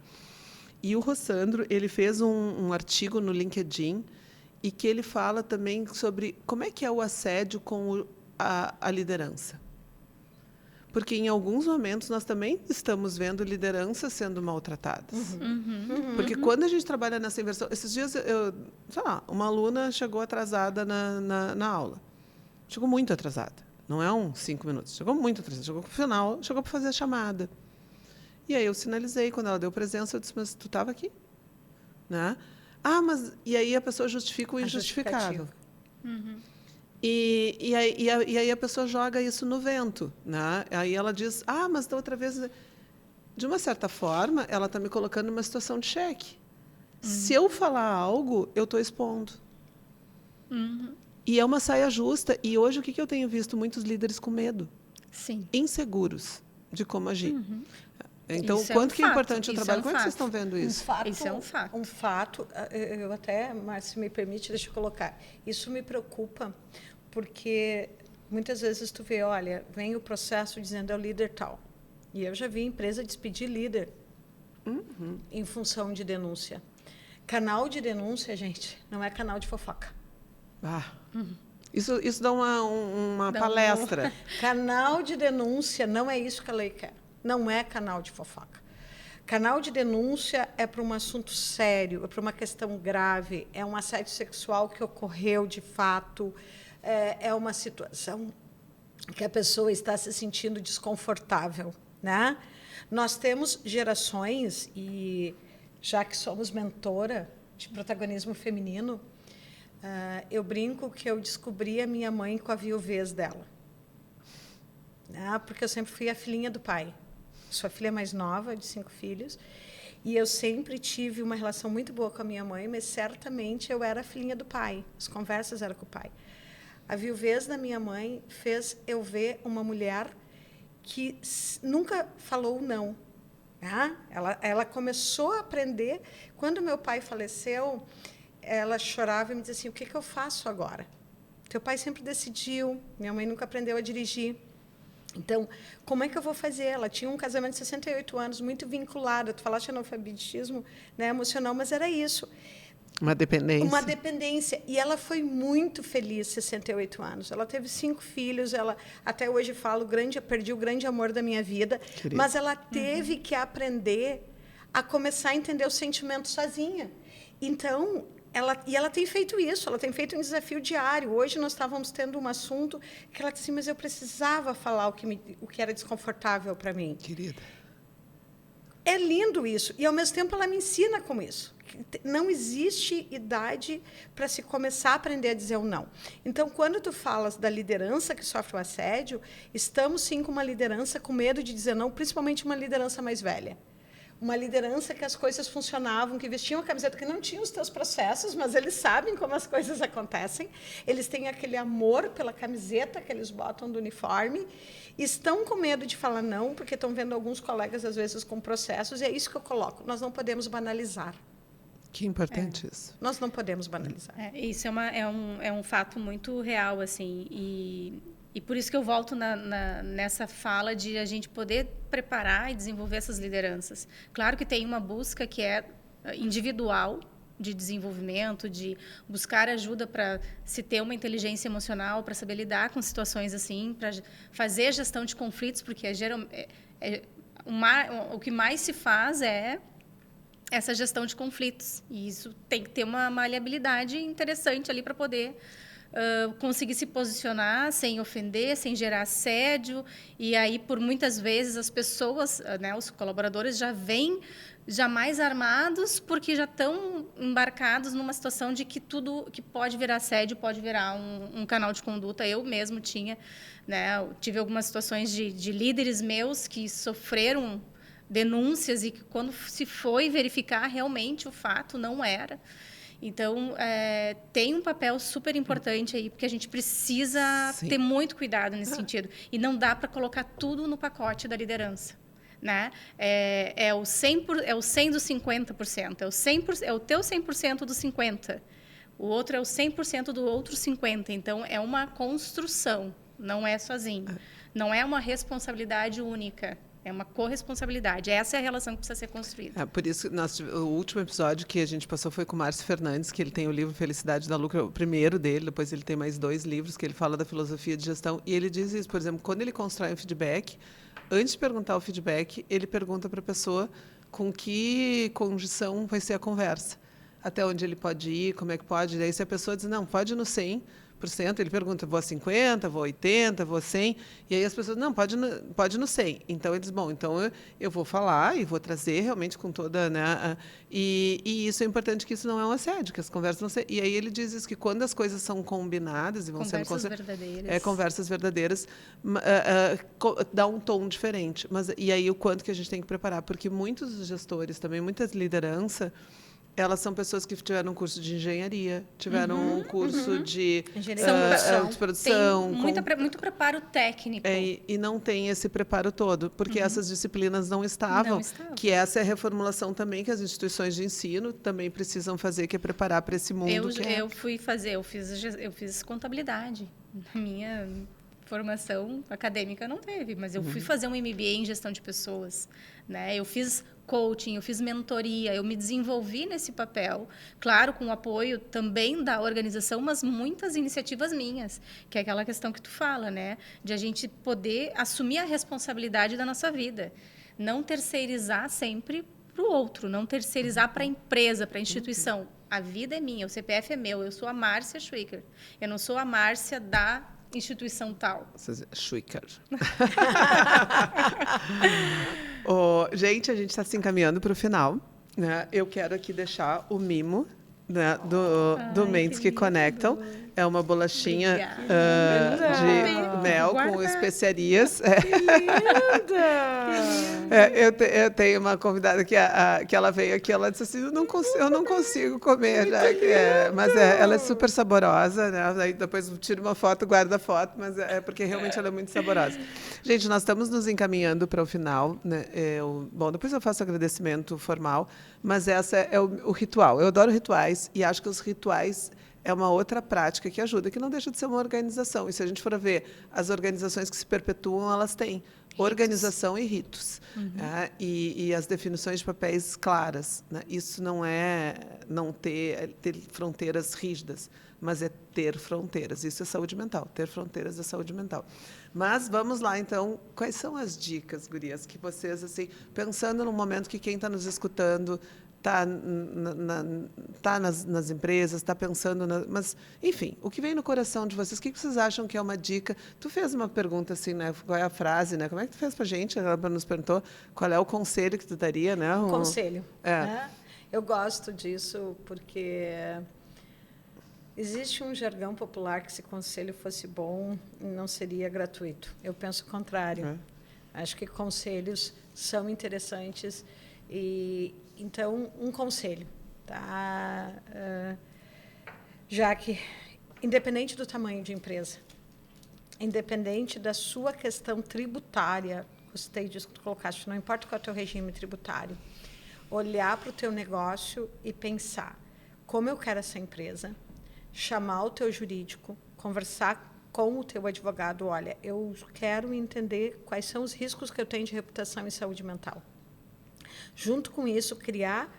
E o Rossandro, ele fez um artigo no LinkedIn e que ele fala também sobre como é que é o assédio com a liderança. Porque, em alguns momentos, nós também estamos vendo lideranças sendo maltratadas. Porque quando a gente trabalha nessa inversão... Esses dias, sei lá, uma aluna chegou atrasada na aula. Chegou muito atrasada. Não é 5 minutos. Chegou muito atrasada. Chegou no final, chegou para fazer a chamada. E aí eu sinalizei, quando ela deu presença, eu disse, mas tu estava aqui? E aí a pessoa justifica o injustificável. E aí a pessoa joga isso no vento. Aí ela diz, mas da outra vez... De uma certa forma, ela está me colocando numa situação de cheque. Se eu falar algo, eu estou expondo. E é uma saia justa. E hoje, o que eu tenho visto? Muitos líderes com medo. Sim. Inseguros de como agir. Então, quanto que é importante o trabalho? Como é que vocês estão vendo isso? Isso é um fato. Um fato, eu até, mas se me permite, deixa eu colocar. Isso me preocupa, porque muitas vezes tu vê, olha, vem o processo dizendo é o líder tal. E eu já vi empresa despedir líder em função de denúncia. Canal de denúncia, gente, não é canal de fofoca. Isso dá uma palestra. Canal de denúncia não é isso que a lei quer. Não é canal de fofoca. Canal de denúncia é para um assunto sério, é para uma questão grave, é um assédio sexual que ocorreu de fato, é uma situação que a pessoa está se sentindo desconfortável, né? Nós temos gerações, e já que somos mentora de protagonismo feminino, eu brinco que eu descobri a minha mãe com a viuvez dela. Né? Porque eu sempre fui a filhinha do pai. Sou a filha mais nova, de 5 filhos, e eu sempre tive uma relação muito boa com a minha mãe, mas certamente eu era a filhinha do pai. As conversas eram com o pai. A viuvez da minha mãe fez eu ver uma mulher que nunca falou não. Né? Ela começou a aprender. Quando meu pai faleceu, ela chorava e me dizia assim, o que eu faço agora? Teu pai sempre decidiu, minha mãe nunca aprendeu a dirigir. Então, como é que eu vou fazer? Ela tinha um casamento de 68 anos, muito vinculado. Tu falaste de analfabetismo, né, emocional, mas era isso. Uma dependência. Uma dependência. E ela foi muito feliz, 68 anos. Ela teve 5 filhos. Ela, até hoje falo, perdi o grande amor da minha vida. Querida. Mas ela teve que aprender a começar a entender o sentimento sozinha. Então, ela tem feito isso. Ela tem feito um desafio diário. Hoje nós estávamos tendo um assunto que ela disse assim, mas eu precisava falar o que era desconfortável para mim. Querida. É lindo isso. E, ao mesmo tempo, ela me ensina com isso. Não existe idade para se começar a aprender a dizer o não. Então, quando tu falas da liderança que sofre o assédio, estamos, sim, com uma liderança com medo de dizer não, principalmente uma liderança mais velha. Uma liderança que as coisas funcionavam, que vestiam a camiseta, que não tinham os teus processos, mas eles sabem como as coisas acontecem. Eles têm aquele amor pela camiseta que eles botam do uniforme. Estão com medo de falar não, porque estão vendo alguns colegas, às vezes, com processos, e é isso que eu coloco. Nós não podemos banalizar. Que importante isso. Nós não podemos banalizar. Isso é um fato muito real, assim, e por isso que eu volto nessa fala de a gente poder preparar e desenvolver essas lideranças. Claro que tem uma busca que é individual, de desenvolvimento, de buscar ajuda para se ter uma inteligência emocional, para saber lidar com situações assim, para fazer gestão de conflitos, porque o que mais se faz é essa gestão de conflitos. E isso tem que ter uma maleabilidade interessante ali para poder conseguir se posicionar sem ofender, sem gerar assédio. E aí, por muitas vezes, as pessoas, né, os colaboradores já vêm já mais armados, porque já estão embarcados numa situação de que tudo que pode virar assédio pode virar um canal de conduta. Eu mesmo tive algumas situações de líderes meus que sofreram denúncias e que, quando se foi verificar, realmente o fato não era. Então, tem um papel super importante aí, porque a gente precisa ter muito cuidado nesse sentido. E não dá para colocar tudo no pacote da liderança. Né? É o 100 do 50%. É o teu 100% do 50%. O outro é o 100% do outro 50%. Então, é uma construção, não é sozinho. Não é uma responsabilidade única. É uma corresponsabilidade. Essa é a relação que precisa ser construída. Por isso, o último episódio que a gente passou foi com o Márcio Fernandes, que ele tem o livro Felicidade da Lucra, o primeiro dele, depois ele tem mais 2 livros, que ele fala da filosofia de gestão. E ele diz isso, por exemplo, quando ele constrói um feedback, antes de perguntar o feedback, ele pergunta para a pessoa com que condição vai ser a conversa. Até onde ele pode ir, como é que pode. Daí, se a pessoa diz, não, pode ir no 100%, ele pergunta, vou a 50%, vou a 80%, vou a 100%. E aí as pessoas, não, pode ir no 100%. Então, ele diz, bom, então eu vou falar e vou trazer realmente com toda... Né, e isso é importante, que isso não é um assédio, que as conversas não sejam... E aí ele diz isso, que quando as coisas são combinadas e vão sendo... Conversas verdadeiras. Conversas verdadeiras, dá um tom diferente. E aí o quanto que a gente tem que preparar, porque muitos gestores também, muitas lideranças, elas são pessoas que tiveram um curso de engenharia, tiveram um curso de produção. Tem muito preparo técnico. E não tem esse preparo todo, porque essas disciplinas não estavam. Que essa é a reformulação também que as instituições de ensino também precisam fazer, que é preparar para esse mundo. Eu fiz contabilidade. Na minha formação acadêmica não teve, mas eu fui fazer um MBA em gestão de pessoas, né? Eu fiz coaching, eu fiz mentoria, eu me desenvolvi nesse papel, claro, com o apoio também da organização, mas muitas iniciativas minhas, que é aquela questão que tu fala, né? De a gente poder assumir a responsabilidade da nossa vida, não terceirizar sempre para o outro, não terceirizar para a empresa, para a instituição. A vida é minha, o CPF é meu, eu sou a Márcia Schwicker, eu não sou a Márcia da instituição tal. Schwicker. Gente, a gente está se encaminhando para o final, né? Eu quero aqui deixar o mimo, né, do Mentes que Conectam. É uma bolachinha de mel com especiarias. Que linda! Eu tenho uma convidada que ela veio aqui, ela disse assim, eu não consigo comer, já mas ela é super saborosa, né? Aí depois tiro uma foto, guarda a foto, mas é porque realmente ela é muito saborosa. Gente, nós estamos nos encaminhando para o final, né? Bom, depois eu faço agradecimento formal, mas essa é o ritual. Eu adoro rituais e acho que os rituais é uma outra prática que ajuda, que não deixa de ser uma organização. E se a gente for ver, as organizações que se perpetuam, elas têm organização e ritos. Né? E as definições de papéis claras. Né? Isso não é não ter fronteiras rígidas, mas é ter fronteiras. Isso é saúde mental. Ter fronteiras é saúde mental. Mas vamos lá, então. Quais são as dicas, gurias, que vocês, assim, pensando no momento que quem está nos escutando está nas empresas, está pensando... Mas, enfim, o que vem no coração de vocês? O que vocês acham que é uma dica? Tu fez uma pergunta assim, né? Qual é a frase, né? Como é que tu fez para a gente? Ela nos perguntou qual é o conselho que tu daria, né? Conselho. Né? Eu gosto disso porque existe um jargão popular que se conselho fosse bom, não seria gratuito. Eu penso o contrário. Acho que conselhos são interessantes então, um conselho, tá? Já que, independente do tamanho de empresa, independente da sua questão tributária, gostei disso que tu colocaste, não importa qual é o teu regime tributário, olhar para o teu negócio e pensar como eu quero essa empresa, chamar o teu jurídico, conversar com o teu advogado, olha, eu quero entender quais são os riscos que eu tenho de reputação e saúde mental. Junto com isso, criar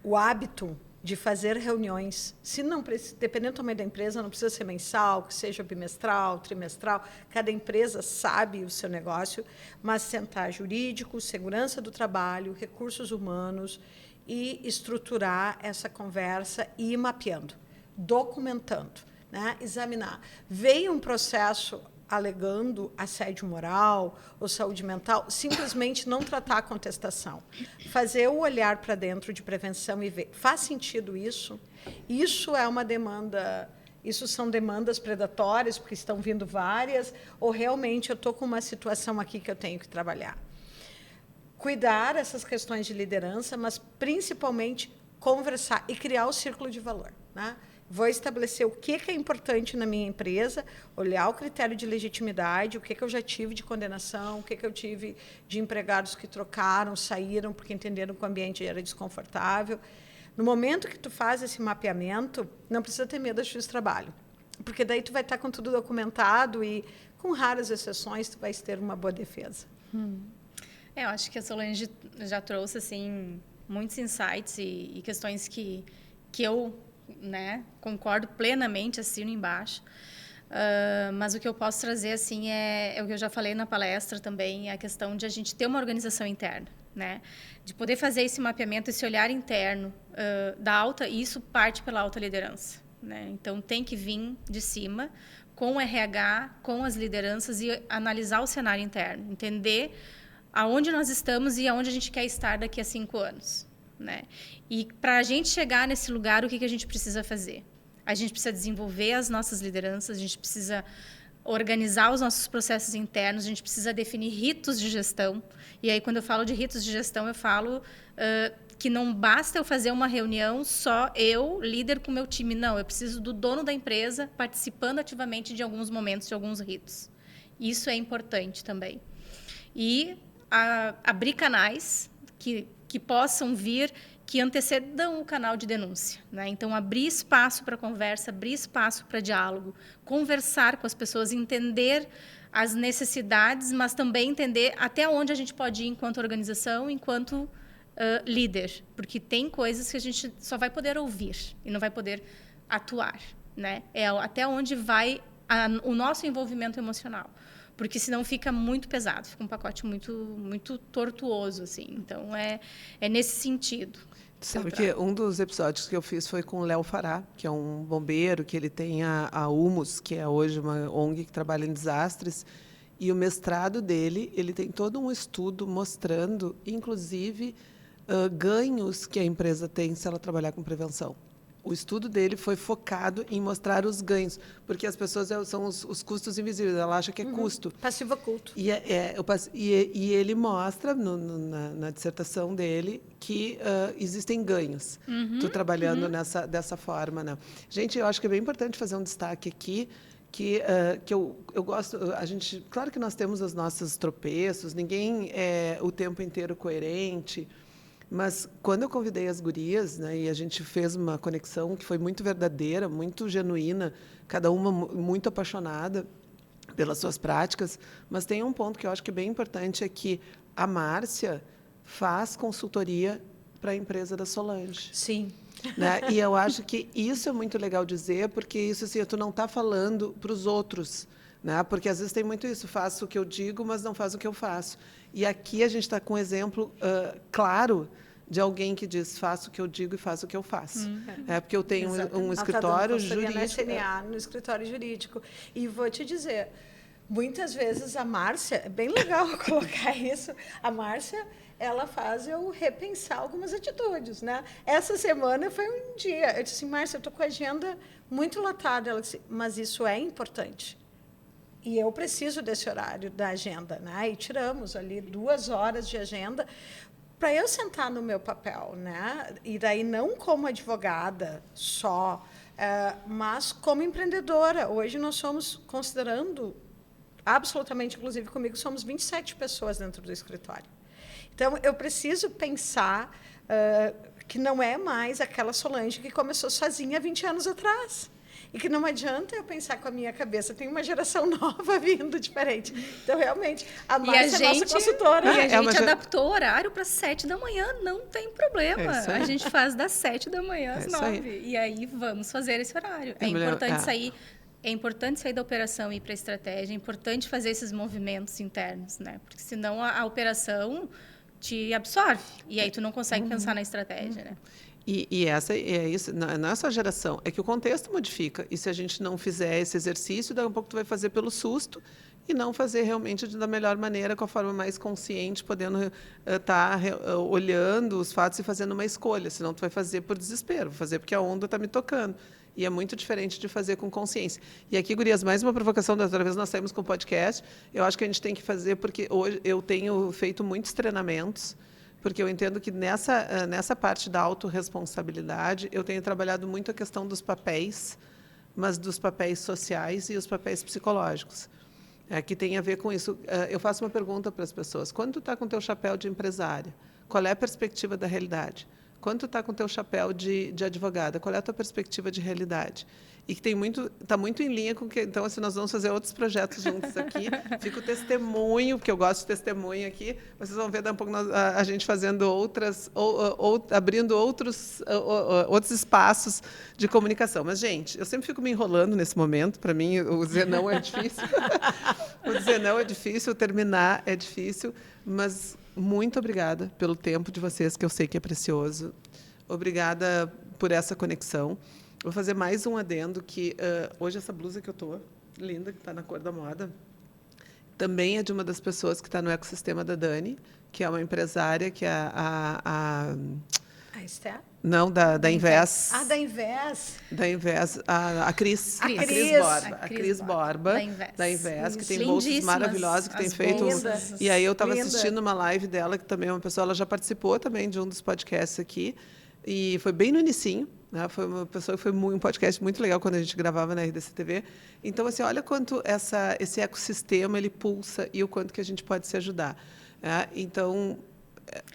o hábito de fazer reuniões. Se não, dependendo do tamanho da empresa, não precisa ser mensal, que seja bimestral, trimestral. Cada empresa sabe o seu negócio, mas sentar jurídico, segurança do trabalho, recursos humanos e estruturar essa conversa e ir mapeando, documentando, né? Examinar. Veio um processo alegando assédio moral ou saúde mental, simplesmente não tratar a contestação. Fazer o olhar para dentro de prevenção e ver, faz sentido isso? Isso é uma demanda, isso são demandas predatórias, porque estão vindo várias, ou realmente eu estou com uma situação aqui que eu tenho que trabalhar? Cuidar essas questões de liderança, mas principalmente conversar e criar o círculo de valor, né? Vou estabelecer o que é importante na minha empresa, olhar o critério de legitimidade, o que eu já tive de condenação, o que eu tive de empregados que trocaram, saíram porque entenderam que o ambiente era desconfortável. No momento que tu faz esse mapeamento, não precisa ter medo de trabalho, porque daí tu vai estar com tudo documentado e, com raras exceções, tu vais ter uma boa defesa. Eu acho que a Solange já trouxe assim, muitos insights e questões que eu... né? Concordo plenamente, assino embaixo. Mas o que eu posso trazer assim é o que eu já falei na palestra também, é a questão de a gente ter uma organização interna, né? De poder fazer esse mapeamento, esse olhar interno da alta, e isso parte pela alta liderança, né? Então tem que vir de cima com o RH, com as lideranças e analisar o cenário interno, entender aonde nós estamos e aonde a gente quer estar daqui a 5 anos. Né? E para a gente chegar nesse lugar, o que a gente precisa fazer? A gente precisa desenvolver as nossas lideranças, a gente precisa organizar os nossos processos internos, a gente precisa definir ritos de gestão. E aí, quando eu falo de ritos de gestão, eu falo que não basta eu fazer uma reunião só eu, líder, com o meu time. Não, eu preciso do dono da empresa participando ativamente de alguns momentos, de alguns ritos. Isso é importante também. E abrir canais que possam vir, que antecedam o canal de denúncia, né? Então, abrir espaço para conversa, abrir espaço para diálogo, conversar com as pessoas, entender as necessidades, mas também entender até onde a gente pode ir enquanto organização, enquanto líder, porque tem coisas que a gente só vai poder ouvir e não vai poder atuar, né? É até onde vai o nosso envolvimento emocional. Porque senão fica muito pesado, fica um pacote muito, muito tortuoso, assim. Então, é nesse sentido. Sabe que um dos episódios que eu fiz foi com o Léo Fará, que é um bombeiro, que ele tem a Humus, que é hoje uma ONG que trabalha em desastres, e o mestrado dele, ele tem todo um estudo mostrando, inclusive, ganhos que a empresa tem se ela trabalhar com prevenção. O estudo dele foi focado em mostrar os ganhos, porque as pessoas são os custos invisíveis, ela acha que é custo. Passivo oculto. E ele mostra na dissertação dele que existem ganhos. Tu trabalhando dessa forma, né? Gente, eu acho que é bem importante fazer um destaque aqui que eu gosto. Claro que nós temos os nossos tropeços, ninguém é o tempo inteiro coerente. Mas, quando eu convidei as gurias, né, e a gente fez uma conexão que foi muito verdadeira, muito genuína, cada uma muito apaixonada pelas suas práticas, mas tem um ponto que eu acho que é bem importante, é que a Márcia faz consultoria para a empresa da Solange. Sim. Né? E eu acho que isso é muito legal dizer, porque isso assim, tu não está falando para os outros. Né? Porque, às vezes, tem muito isso, faço o que eu digo, mas não faço o que eu faço. E aqui a gente está com um exemplo claro de alguém que diz, faço o que eu digo e faço o que eu faço. Porque eu tenho um escritório jurídico. Na SNA, no escritório jurídico. E vou te dizer, muitas vezes a Márcia, é bem legal colocar isso, a Márcia, ela faz eu repensar algumas atitudes. Né? Essa semana foi um dia, eu disse assim, Márcia, eu estou com a agenda muito lotada. Ela disse, mas isso é importante. E eu preciso desse horário da agenda, né? E tiramos ali 2 horas de agenda para eu sentar no meu papel, né? E daí não como advogada só, mas como empreendedora. Hoje nós somos, considerando absolutamente, inclusive comigo, somos 27 pessoas dentro do escritório. Então, eu preciso pensar que não é mais aquela Solange que começou sozinha 20 anos atrás. E que não adianta eu pensar com a minha cabeça, tem uma geração nova vindo diferente. Então, realmente, a Márcia é a nossa consultora. E a gente adaptou o horário para 7 da manhã, não tem problema. A gente faz das 7 da manhã às 9. E aí vamos fazer esse horário. É importante sair. É importante sair da operação e ir para a estratégia. É importante fazer esses movimentos internos, né? Porque senão a operação te absorve. E aí tu não consegue pensar na estratégia, né? E essa é isso, não é só a geração, é que o contexto modifica. E se a gente não fizer esse exercício, daqui a pouco tu vai fazer pelo susto e não fazer realmente da melhor maneira, com a forma mais consciente, podendo estar olhando os fatos e fazendo uma escolha. Senão tu vai fazer por desespero, fazer porque a onda está me tocando. E é muito diferente de fazer com consciência. E aqui, gurias, mais uma provocação, da outra vez nós saímos com o podcast. Eu acho que a gente tem que fazer, porque hoje eu tenho feito muitos treinamentos, porque eu entendo que nessa parte da autorresponsabilidade, eu tenho trabalhado muito a questão dos papéis, mas dos papéis sociais e os papéis psicológicos, que tem a ver com isso. Eu faço uma pergunta para as pessoas. Quando tu está com o teu chapéu de empresária, qual é a perspectiva da realidade? Quando tu está com o teu chapéu de advogada, qual é a tua perspectiva de realidade? E que está muito em linha com que... Então, assim, nós vamos fazer outros projetos juntos aqui. Fica o testemunho, porque eu gosto de testemunho aqui. Vocês vão ver daqui a pouco a gente fazendo abrindo outros espaços de comunicação. Mas, gente, eu sempre fico me enrolando nesse momento. Para mim, o dizer não é difícil. O dizer não é difícil, o terminar é difícil. Mas muito obrigada pelo tempo de vocês, que eu sei que é precioso. Obrigada por essa conexão. Vou fazer mais um adendo, que hoje essa blusa que eu estou, linda, que está na cor da moda, também é de uma das pessoas que está no ecossistema da Dani, que é uma empresária, que é a Esther? Não, da Invés. Da Invés. Da Invés, a Cris. A Cris Borba, da Invés, que tem bolsas maravilhosas, que tem feito... E aí eu estava assistindo uma live dela, que também é uma pessoa, ela já participou também de um dos podcasts aqui, e foi bem no inicinho. Foi uma pessoa que foi um podcast muito legal quando a gente gravava na RDC TV. Então, assim, olha quanto esse ecossistema ele pulsa e o quanto que a gente pode se ajudar. Então,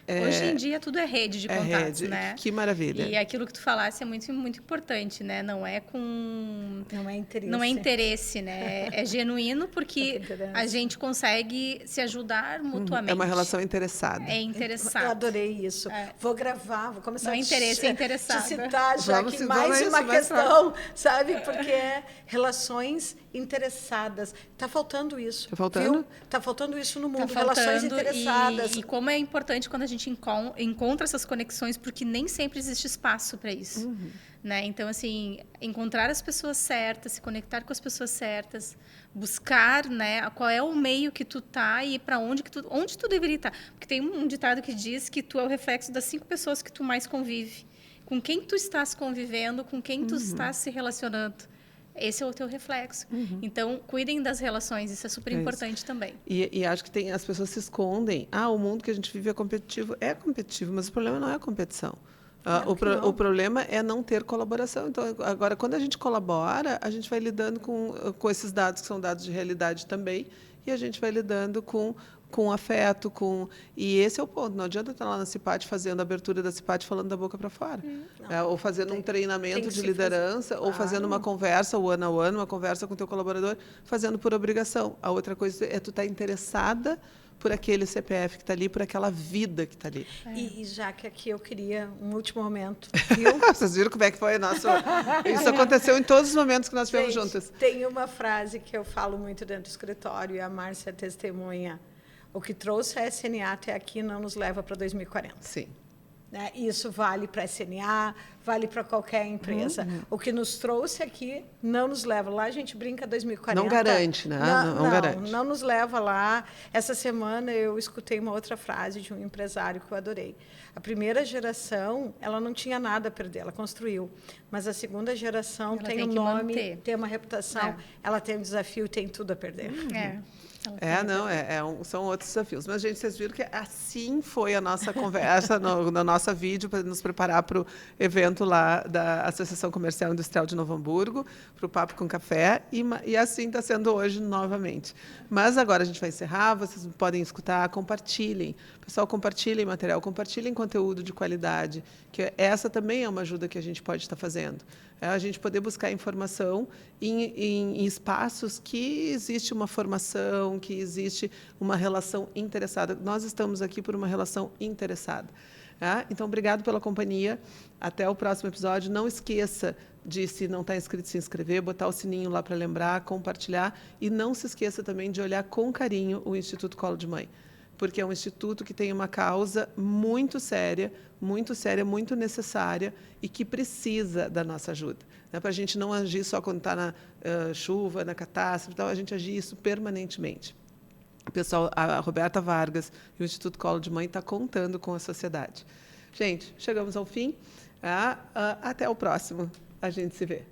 hoje em dia tudo é rede de contatos, né? Que maravilha. E aquilo que tu falasse é muito, muito importante, né? Não é interesse. Não é interesse, né? É genuíno, porque a gente consegue se ajudar mutuamente. É uma relação interessada. É interessado. Eu adorei isso. Vou gravar, vou começar a interesse, é interessado. Te citar já que mais uma questão, sabe? Porque é relações interessadas. Está faltando isso. Está faltando? Está faltando isso no mundo. Relações interessadas. E como é importante importante quando a gente encontra essas conexões, porque nem sempre existe espaço para isso. Né? Então, assim, encontrar as pessoas certas, se conectar com as pessoas certas, buscar, né, qual é o meio que tu tá e para onde tu deveria estar. Porque tem um ditado que diz que tu é o reflexo das 5 pessoas que tu mais convive. Com quem tu estás convivendo, com quem tu estás se relacionando. Esse é o teu reflexo. Então, cuidem das relações, isso é super importante também. E acho que as pessoas se escondem. O mundo que a gente vive é competitivo. É competitivo, mas o problema não é a competição. O problema é não ter colaboração. Então, agora, quando a gente colabora, a gente vai lidando com esses dados, que são dados de realidade também, e a gente vai lidando com afeto, e esse é o ponto. Não adianta estar lá na CIPAT fazendo a abertura da CIPAT falando da boca para fora. Ou fazendo um treinamento de liderança, ou fazendo uma conversa one-on-one, uma conversa com o teu colaborador, fazendo por obrigação. A outra coisa é tu estar interessada por aquele CPF que está ali, por aquela vida que está ali. E já que aqui eu queria um último momento, viu? Vocês viram como é que foi? Isso aconteceu em todos os momentos que nós estivemos juntas. Tem uma frase que eu falo muito dentro do escritório, e a Márcia testemunha. O que trouxe a SNA até aqui não nos leva para 2040. Sim. Né? Isso vale para a SNA, vale para qualquer empresa. O que nos trouxe aqui não nos leva lá. A gente brinca 2040. Não garante, né? Não garante. Não nos leva lá. Essa semana eu escutei uma outra frase de um empresário que eu adorei. A primeira geração, ela não tinha nada a perder, ela construiu. Mas a segunda geração ela tem um nome, tem uma reputação, ela tem um desafio, tem tudo a perder. São outros desafios. Mas, gente, vocês viram que assim foi a nossa conversa na nossa vídeo para nos preparar para o evento lá da Associação Comercial Industrial de Novo Hamburgo, para o Papo com Café, e assim está sendo hoje novamente. Mas agora a gente vai encerrar, vocês podem escutar, compartilhem. Pessoal, compartilhem material, compartilhem conteúdo de qualidade, que essa também é uma ajuda que a gente pode estar fazendo. É a gente poder buscar informação em espaços que existe uma formação, que existe uma relação interessada. Nós estamos aqui por uma relação interessada. Então, obrigado pela companhia. Até o próximo episódio. Não esqueça de, se não está inscrito, se inscrever, botar o sininho lá para lembrar, compartilhar. E não se esqueça também de olhar com carinho o Instituto Colo de Mãe, porque é um instituto que tem uma causa muito séria, muito necessária e que precisa da nossa ajuda. Para a gente não agir só quando está na chuva, na catástrofe, então, a gente agir isso permanentemente. O pessoal, a Roberta Vargas e o Instituto Colo de Mãe está contando com a sociedade. Gente, chegamos ao fim. Até o próximo. A gente se vê.